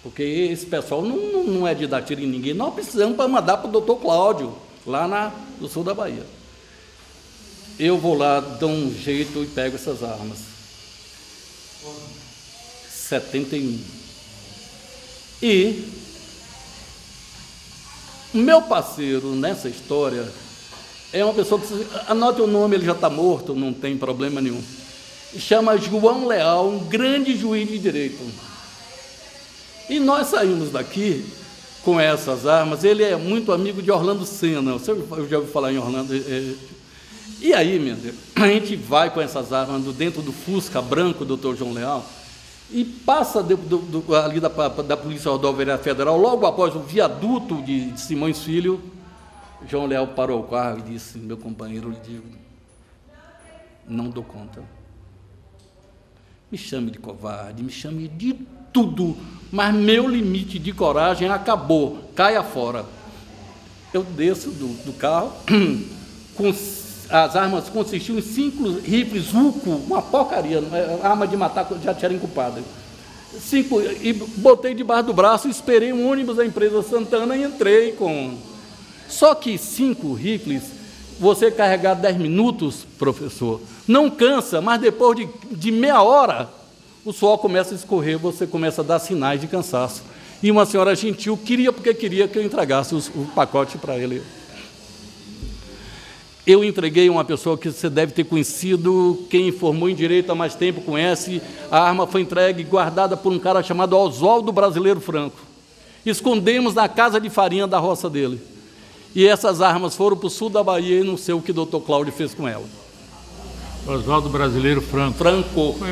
Porque esse pessoal não é de dar tiro em ninguém. Nós precisamos para mandar para o doutor Cláudio, lá no sul da Bahia. Eu vou lá, dou um jeito e pego essas armas. 71. E o meu parceiro nessa história é uma pessoa que, anote o nome, ele já está morto, não tem problema nenhum. Chama João Leal, um grande juiz de direito. E nós saímos daqui com essas armas. Ele é muito amigo de Orlando Senna. Você já ouviu falar em Orlando? E aí, meu Deus, a gente vai com essas armas dentro do Fusca branco do Dr. João Leal e passa ali da Polícia Rodoviária Federal, logo após o viaduto de Simões Filho. João Leal parou o carro e disse: meu companheiro, eu lhe digo, não dou conta. Me chame de covarde, me chame de tudo, mas meu limite de coragem acabou, caia fora. Eu desço do carro, as armas consistiam em 5 rifles Vulco, uma porcaria, arma de matar, já tinha encupado. 5, e botei debaixo do braço, esperei um ônibus da empresa Santana e entrei com... Só que 5 rifles, você carregar 10 minutos, professor, não cansa, mas depois de meia hora, o suor começa a escorrer, você começa a dar sinais de cansaço. E uma senhora gentil porque queria que eu entregasse o pacote para ele. Eu entreguei a uma pessoa que você deve ter conhecido, quem formou em Direito há mais tempo conhece. A arma foi entregue e guardada por um cara chamado Oswaldo Brasileiro Franco. Escondemos na casa de farinha da roça dele. E essas armas foram para o sul da Bahia e não sei o que o doutor Cláudio fez com ela. Oswaldo Brasileiro Franco.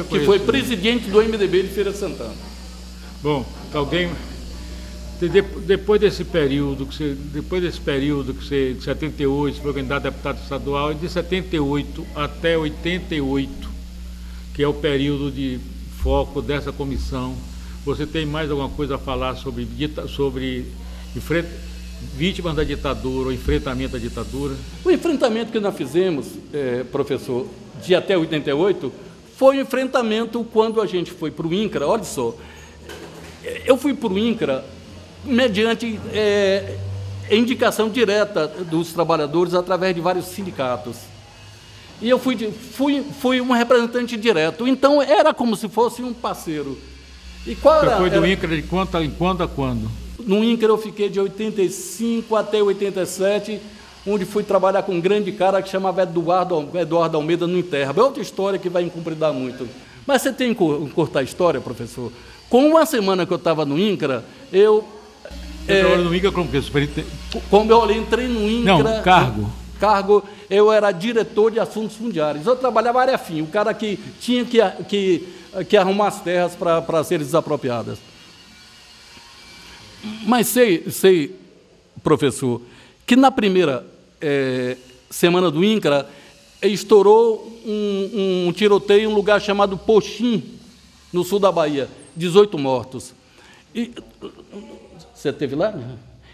Que foi presidente do MDB de Feira de Santana. Bom, alguém... Depois desse período que você, de 78, foi candidato a deputado estadual, e de 78 até 88, que é o período de foco dessa comissão, você tem mais alguma coisa a falar sobre vítimas da ditadura, ou enfrentamento à ditadura? O enfrentamento que nós fizemos, professor, de até 88, foi um enfrentamento quando a gente foi para o INCRA. Olha só, eu fui para o INCRA mediante indicação direta dos trabalhadores através de vários sindicatos. E eu fui um representante direto, então era como se fosse um parceiro. E qual Você foi do INCRA de quando a quando? No INCRA eu fiquei de 85 até 87, onde fui trabalhar com um grande cara que chamava Eduardo Almeida no Interra. É outra história que vai encomendar muito. Mas você tem que cortar a história, professor? Com uma semana que eu estava no INCRA, no INCRA como eu entrei no INCRA... Não, cargo, eu era diretor de assuntos fundiários. Eu trabalhava área fim, o cara que tinha que arrumar as terras para serem desapropriadas. Mas sei, professor, que na primeira semana do INCRA estourou um tiroteio em um lugar chamado Poxim, no sul da Bahia, 18 mortos. E, você esteve lá?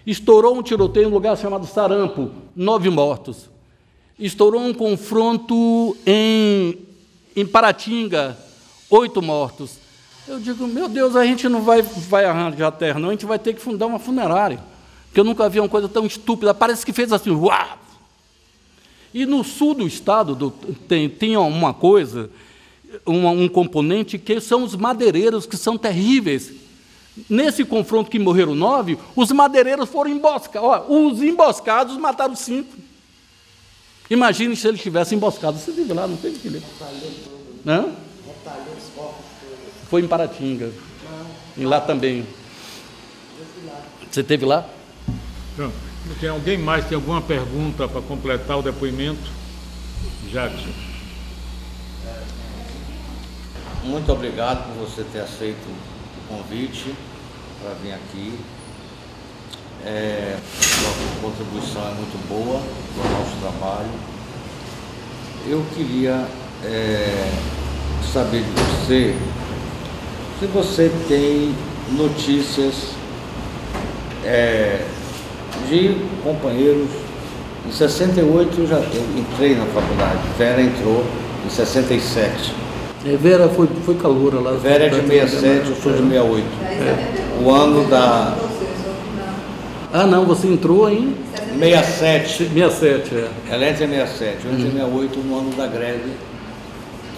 Estourou um tiroteio em um lugar chamado Sarampo, 9 mortos. Estourou um confronto em Paratinga, 8 mortos. Eu digo, meu Deus, a gente não vai arranjar terra, não, a gente vai ter que fundar uma funerária. Porque eu nunca vi uma coisa tão estúpida, parece que fez assim, uau! E no sul do estado tem uma coisa, um componente que são os madeireiros, que são terríveis. Nesse confronto que morreram 9, os madeireiros foram emboscados. Os emboscados mataram 5. Imagine se eles tivessem emboscado. Você vive lá, não teve que ler. Hã? Foi em Paratinga. E lá também. Você esteve lá? Então, tem alguém mais, tem alguma pergunta para completar o depoimento? Jackson. Muito obrigado por você ter aceito o convite para vir aqui. Sua contribuição é muito boa para o nosso trabalho. Eu queria saber de você se você tem notícias de companheiros. Em 68 eu entrei na faculdade, Vera entrou em 67. Vera foi caloura lá. Vera é de 67, eu sou de 68. O ano da... Ah, não, você entrou em... 67. 67, é. Ela entra em 67, eu entrei em 68, no ano da greve,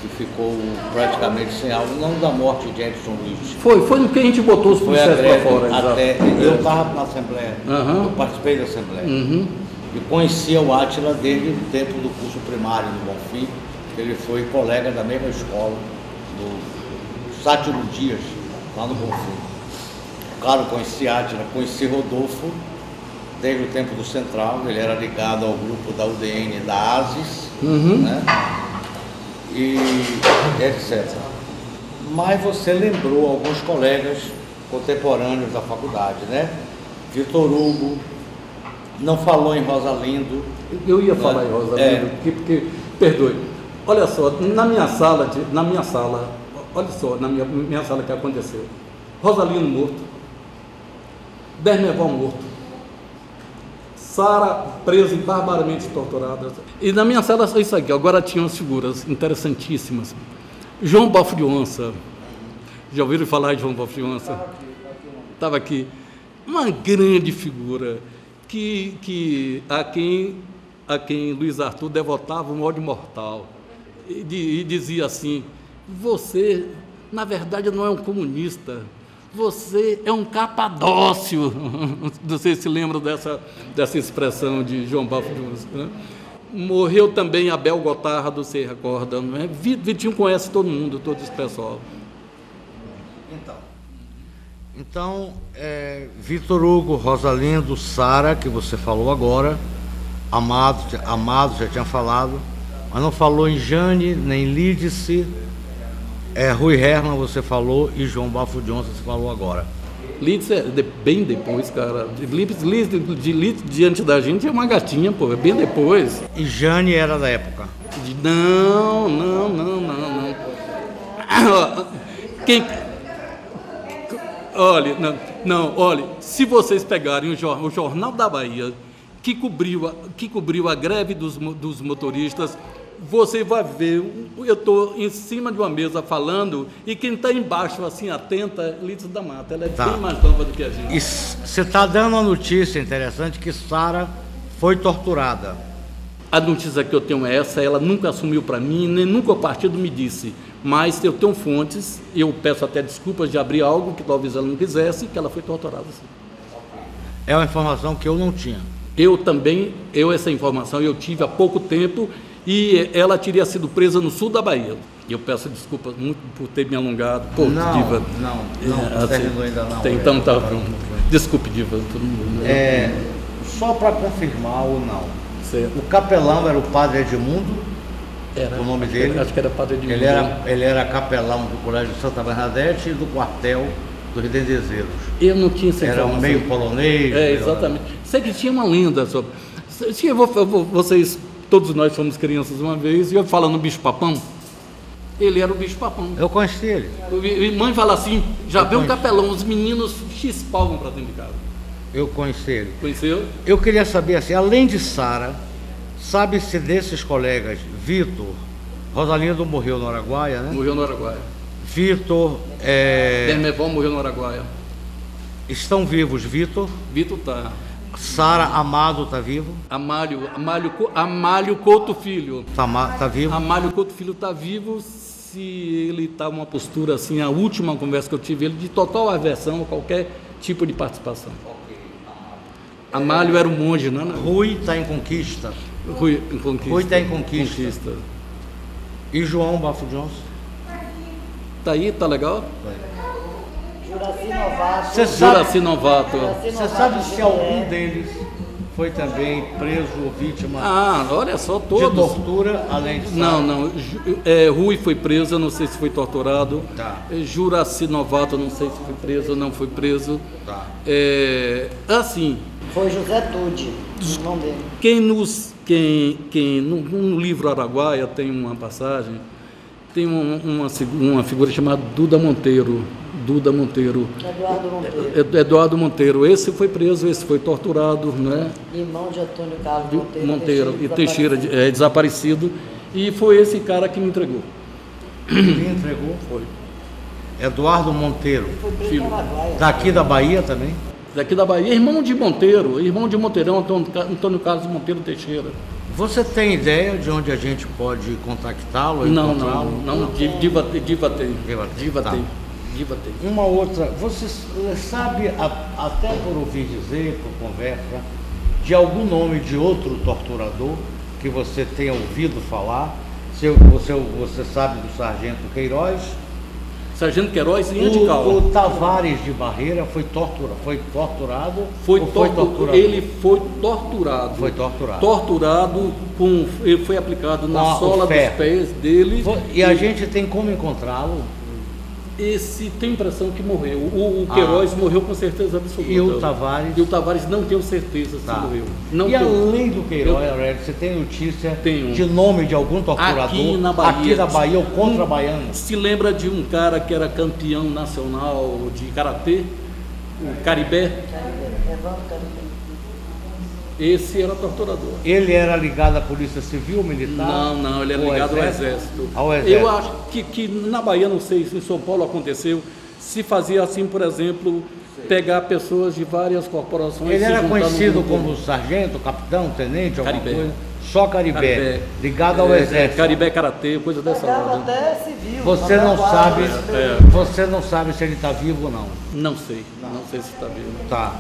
que ficou praticamente sem aula, no ano da morte de Edson Luiz. Foi no que a gente botou os policiais para fora. Até, eu estava na Assembleia, eu participei da Assembleia. E conhecia o Átila desde o tempo do curso primário no Bonfim, que ele foi colega da mesma escola, do Sátiro Dias, lá no Bonfim. Claro, conheci Átila, conheci Rodolfo, desde o tempo do Central, ele era ligado ao grupo da UDN, da ASIS, né? E etc. Mas você lembrou alguns colegas contemporâneos da faculdade, né? Vitor Hugo, não falou em Rosalindo. Eu ia falar em Rosalindo, porque, perdoe, olha só, na minha sala, olha só, na minha sala que aconteceu, Rosalino morto, Berneval morto, Sara presa e barbaramente torturada. E na minha sala, isso aqui, agora tinha umas figuras interessantíssimas. João Bafo de Onça, já ouviram falar de João Bafo de Onça? Estava aqui. Uma grande figura, a quem Luiz Arthur devotava um ódio mortal. E dizia assim, você, na verdade, não é um comunista, você é um capadócio. Não sei se lembram dessa expressão de João Bafo de Onça, né? Morreu também Abel Gotardo, você recorda, não é? Vitinho conhece todo mundo, todo esse pessoal. Então, Vitor Hugo, Rosalindo, Sara, que você falou agora, Amado já tinha falado, mas não falou em Jane, nem Lídice, Rui Herman você falou, e João Bafo de Onça você falou agora. Lídice é bem depois, cara. Lídice diante da gente é uma gatinha, pô, é bem depois. E Jane era da época? Não. Olha, se vocês pegarem o Jornal da Bahia, que cobriu a greve dos motoristas, você vai ver, eu estou em cima de uma mesa falando, e quem está embaixo, assim, atenta, é Lídice da Mata. Ela é bem mais nova do que a gente. E você está dando uma notícia interessante, que Sara foi torturada. A notícia que eu tenho é essa, ela nunca assumiu para mim, nem nunca o partido me disse. Mas eu tenho fontes, eu peço até desculpas de abrir algo que talvez ela não quisesse, que ela foi torturada, sim. É uma informação que eu não tinha. Essa informação eu tive há pouco tempo, e ela teria sido presa no sul da Bahia. Eu peço desculpas muito por ter me alongado. Pô, não, Diva. Não terminou ainda não. Então tá bom. Desculpe, Diva. Todo mundo. Só para confirmar ou não. Certo. O capelão era o padre Edmundo? Era, o nome dele? Acho que era padre Edmundo. Ele era capelão do Colégio de Santa Bernadette e do quartel dos Redendezeiros. Eu não tinha essa informação. Era um meio polonês. Exatamente. Sei que tinha uma lenda sobre... Vocês... Todos nós fomos crianças uma vez, e eu falando no bicho-papão, Ele era o bicho-papão. Eu conheci ele. E mãe fala assim, já vê um capelão, os meninos chispavam para dentro de casa. Eu conheci ele. Conheceu? Eu queria saber, assim, além de Sara, sabe-se desses colegas, Vitor, Rosalindo morreu no Araguaia, né? Morreu no Araguaia. Vitor, Dermevon morreu no Araguaia. estão vivos, Vitor. Vitor tá. Sara Amado está vivo? Amália Couto Filho. Tá vivo? Amália Couto Filho está vivo, se ele está uma postura assim, a última conversa que eu tive, ele de total aversão a qualquer tipo de participação. Amálio era um monge, não é? Rui está em Conquista. Rui em Conquista. Rui está em Conquista. E João Bafo Johnson? Tá aí, tá legal? Juraci Novato. Juraci Novato. Você sabe se algum deles foi também preso ou vítima Ah, olha só, de todos. tortura, além de Sara? Não. Rui foi preso, eu não sei se foi torturado. Tá. Juraci Novato, eu não sei se foi preso ou não foi preso. Tá. Assim, Foi José Tude, o nome dele. quem no livro Araguaia tem uma passagem, tem uma figura chamada Duda Monteiro. Eduardo Monteiro. Esse foi preso, esse foi torturado, né? Irmão de Antônio Carlos Monteiro e Teixeira, desaparecido. E foi esse cara que me entregou. Ele entregou? Foi. Eduardo Monteiro. Foi preso Filho. no Araguaia. Daqui da Bahia também? Daqui da Bahia, irmão de Monteirão, Antônio Carlos Monteiro Teixeira. Você tem ideia de onde a gente pode contactá-lo? Não, Diva tem. Uma outra, você sabe, até por ouvir dizer, por conversa, de algum nome de outro torturador que você tenha ouvido falar? Você sabe do Sargento Queiroz? Sargento Queiroz e Andy Cal. O Tavares de Barreira foi torturado? Ele foi torturado. Foi torturado. Torturado, ele foi aplicado na sola dos pés dele. E a gente tem como encontrá-lo? Esse tem impressão que morreu. O Queiroz morreu com certeza absoluta. E o Tavares? E o Tavares não tenho certeza se morreu. Não e além do Queiroz, você tem notícia de nome de algum torturador aqui na Bahia ou contra baiano? Se lembra de um cara que era campeão nacional de karatê, o Caribé? Esse era torturador. Ele era ligado à Polícia Civil, Militar? Não, ele era ligado ao Exército. Ao Exército. Eu acho que na Bahia, não sei se em São Paulo aconteceu, se fazia assim, por exemplo, pegar pessoas de várias corporações. Ele era conhecido como sargento, capitão, tenente, alguma coisa? Só Caribé. Ligado ao Exército. Caribé Karatê, coisa dessa Pegava ordem. até civil. Você não sabe se ele está vivo ou não? Não sei se está vivo. Tá.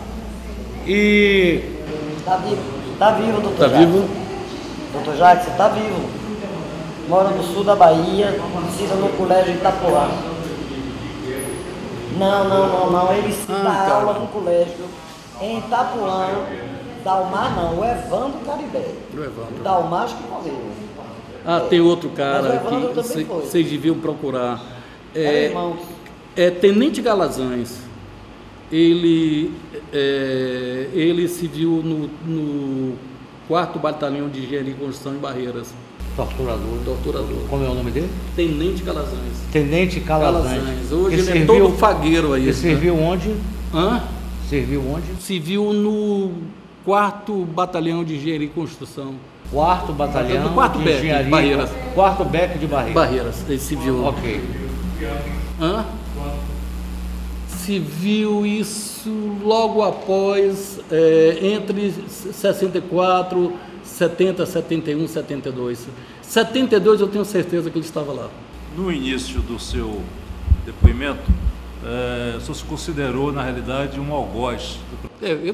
E... Tá vivo, doutor Tá Jacques. vivo? Doutor Jacques, você tá vivo. Mora no sul da Bahia, ensina no colégio Itapuã. Não, ele dá aula no colégio em Itapuã. Dalmar não, o Evandro Caribé. O Dalmar acho que morreu. Tem outro cara Mas o Evandro que também foi. vocês deviam procurar. Irmãos. Tenente Galazães. Ele se viu no 4º Batalhão de Engenharia e Construção em Barreiras. Torturador. Como é o nome dele? Tenente Galazães. Tenente Calazães. Hoje ele é todo fagueiro aí. Ele serviu onde? Hã? Serviu onde? Serviu no 4º Batalhão de Engenharia e Construção. 4º Batalhão do 4º de BEC, Engenharia. Barreiras. 4º BEC de Barreiras. Barreiras, ele se viu. Ok. Hã? Se viu isso logo após, entre 64, 70, 71, 72. 72 eu tenho certeza que ele estava lá. No início do seu depoimento, o senhor se considerou, na realidade, um algoz.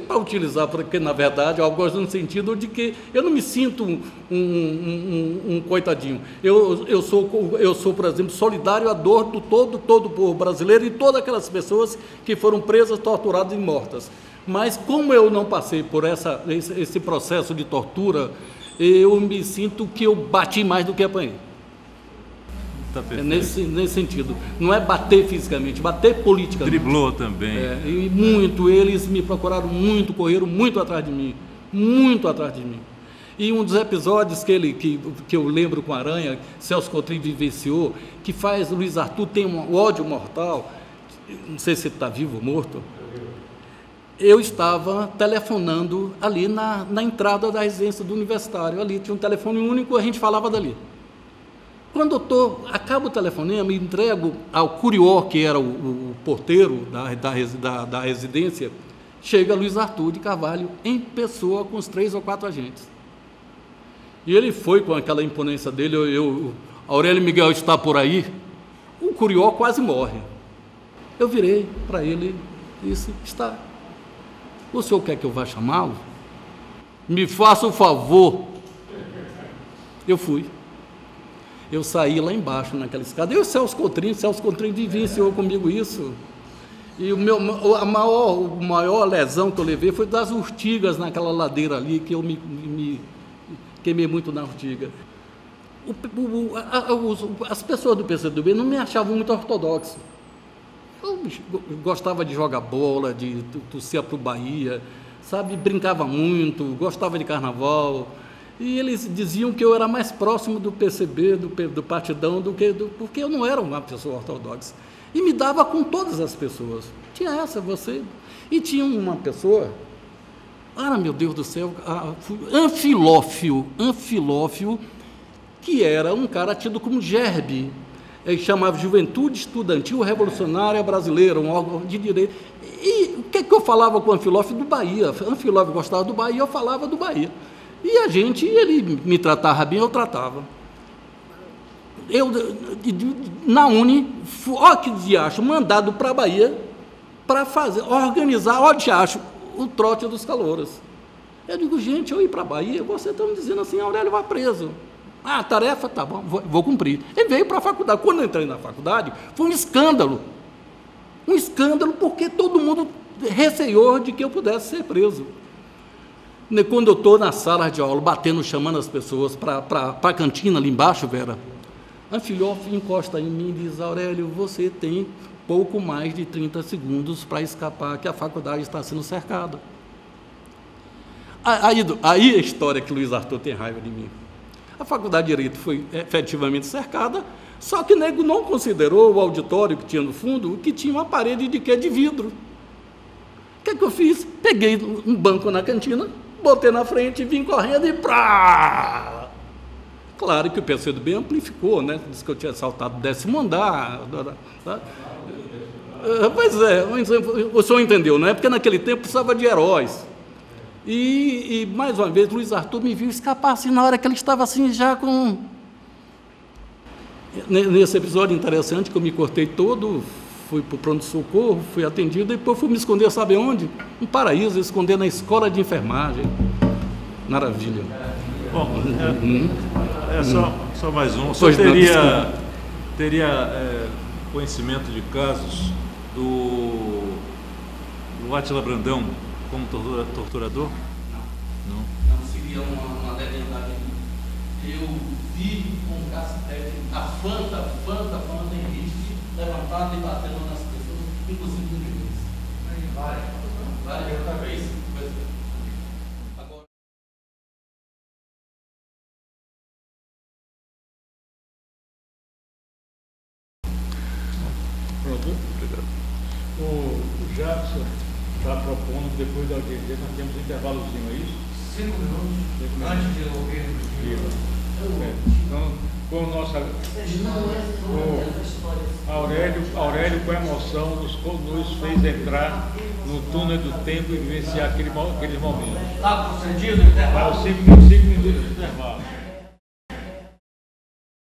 Para utilizar, porque na verdade, algoz no sentido de que eu não me sinto um coitadinho. Eu sou, por exemplo, solidário à dor do todo o povo brasileiro e todas aquelas pessoas que foram presas, torturadas e mortas. Mas como eu não passei por esse processo de tortura, eu me sinto que eu bati mais do que apanhei. Tá nesse sentido. Não é bater fisicamente, bater politicamente. Driblou também. E muito, eles me procuraram muito, correram muito atrás de mim. Muito atrás de mim. E um dos episódios que eu lembro com a Aranha, Celso Cotrim vivenciou, que faz Luiz Arthur tem um ódio mortal, não sei se ele está vivo ou morto. Eu estava telefonando ali na entrada da residência do universitário, ali tinha um telefone único, a gente falava dali. Quando eu acabo o telefonema, entrego ao Curió, que era o porteiro da residência, chega Luiz Arthur de Carvalho em pessoa com os 3 ou 4 agentes. E ele foi com aquela imponência dele, Aurélio Miguel está por aí, o Curió quase morre. Eu virei para ele e disse, está. O senhor quer que eu vá chamá-lo? Me faça o favor. Eu fui. Eu saí lá embaixo, naquela escada. Eu e o Celso Cotrim vivenciou comigo isso. E a maior lesão que eu levei foi das urtigas naquela ladeira ali, que eu me queimei muito na urtiga. As pessoas do PCdoB não me achavam muito ortodoxo. Eu gostava de jogar bola, de torcer para o Bahia, sabe? Brincava muito, gostava de carnaval. E eles diziam que eu era mais próximo do PCB, do Partidão, porque eu não era uma pessoa ortodoxa. E me dava com todas as pessoas. Tinha essa, você. E tinha uma pessoa, meu Deus do céu, Anfilófio, que era um cara tido como gerbe. Ele chamava Juventude Estudantil Revolucionária Brasileira, um órgão de direito. E o que eu falava com o Anfilófio? Do Bahia. Anfilófio gostava do Bahia, eu falava do Bahia. E ele me tratava bem, eu tratava. Eu, na Uni, que diacho, mandado para a Bahia para organizar, diacho, o trote dos calouros. Eu digo, gente, eu ir para a Bahia, você está me dizendo assim, Aurélio vai preso. A tarefa, tá bom, vou cumprir. Ele veio para a faculdade. Quando eu entrei na faculdade, foi um escândalo. Um escândalo porque todo mundo receou de que eu pudesse ser preso. Quando eu estou na sala de aula, batendo, chamando as pessoas para a cantina ali embaixo, Vera, a Anfilófio encosta em mim e diz, Aurélio, você tem pouco mais de 30 segundos para escapar, que a faculdade está sendo cercada. Aí a história que Luiz Arthur tem raiva de mim. A Faculdade de Direito foi efetivamente cercada, só que nego não considerou o auditório que tinha no fundo, que tinha uma parede de vidro. O que eu fiz? Peguei um banco na cantina, botei na frente, vim correndo e prá! Claro que o PCdoB amplificou, né? Disse que eu tinha saltado o 10º andar. Tá? Pois é, o senhor entendeu, não é? Porque naquele tempo precisava de heróis. E mais uma vez, Luiz Arthur me viu escapar assim, na hora que ele estava assim, já com... Nesse episódio interessante, que eu me cortei todo, fui para o pronto-socorro, fui atendido, e depois fui me esconder, sabe onde? No Paraíso, esconder na escola de enfermagem. Maravilha. Bom, só mais um. O senhor teria conhecimento de casos do Átila Brandão como torturador? Não seria uma legendade. Eu vi com o cacete, a Fanta Henrique levantada e batendo nas pessoas, inclusive com juiz. Várias outra vez. Agora... Pronto. Obrigado. O Jackson está propondo, depois da audiência, nós temos um intervalozinho, é isso? 5 minutos antes de ouvir o livro. Então, com o nosso Aurélio, com emoção, nos fez entrar no túnel do tempo e vivenciar aqueles momentos. Está concedido o intervalo? 5 minutos de intervalo.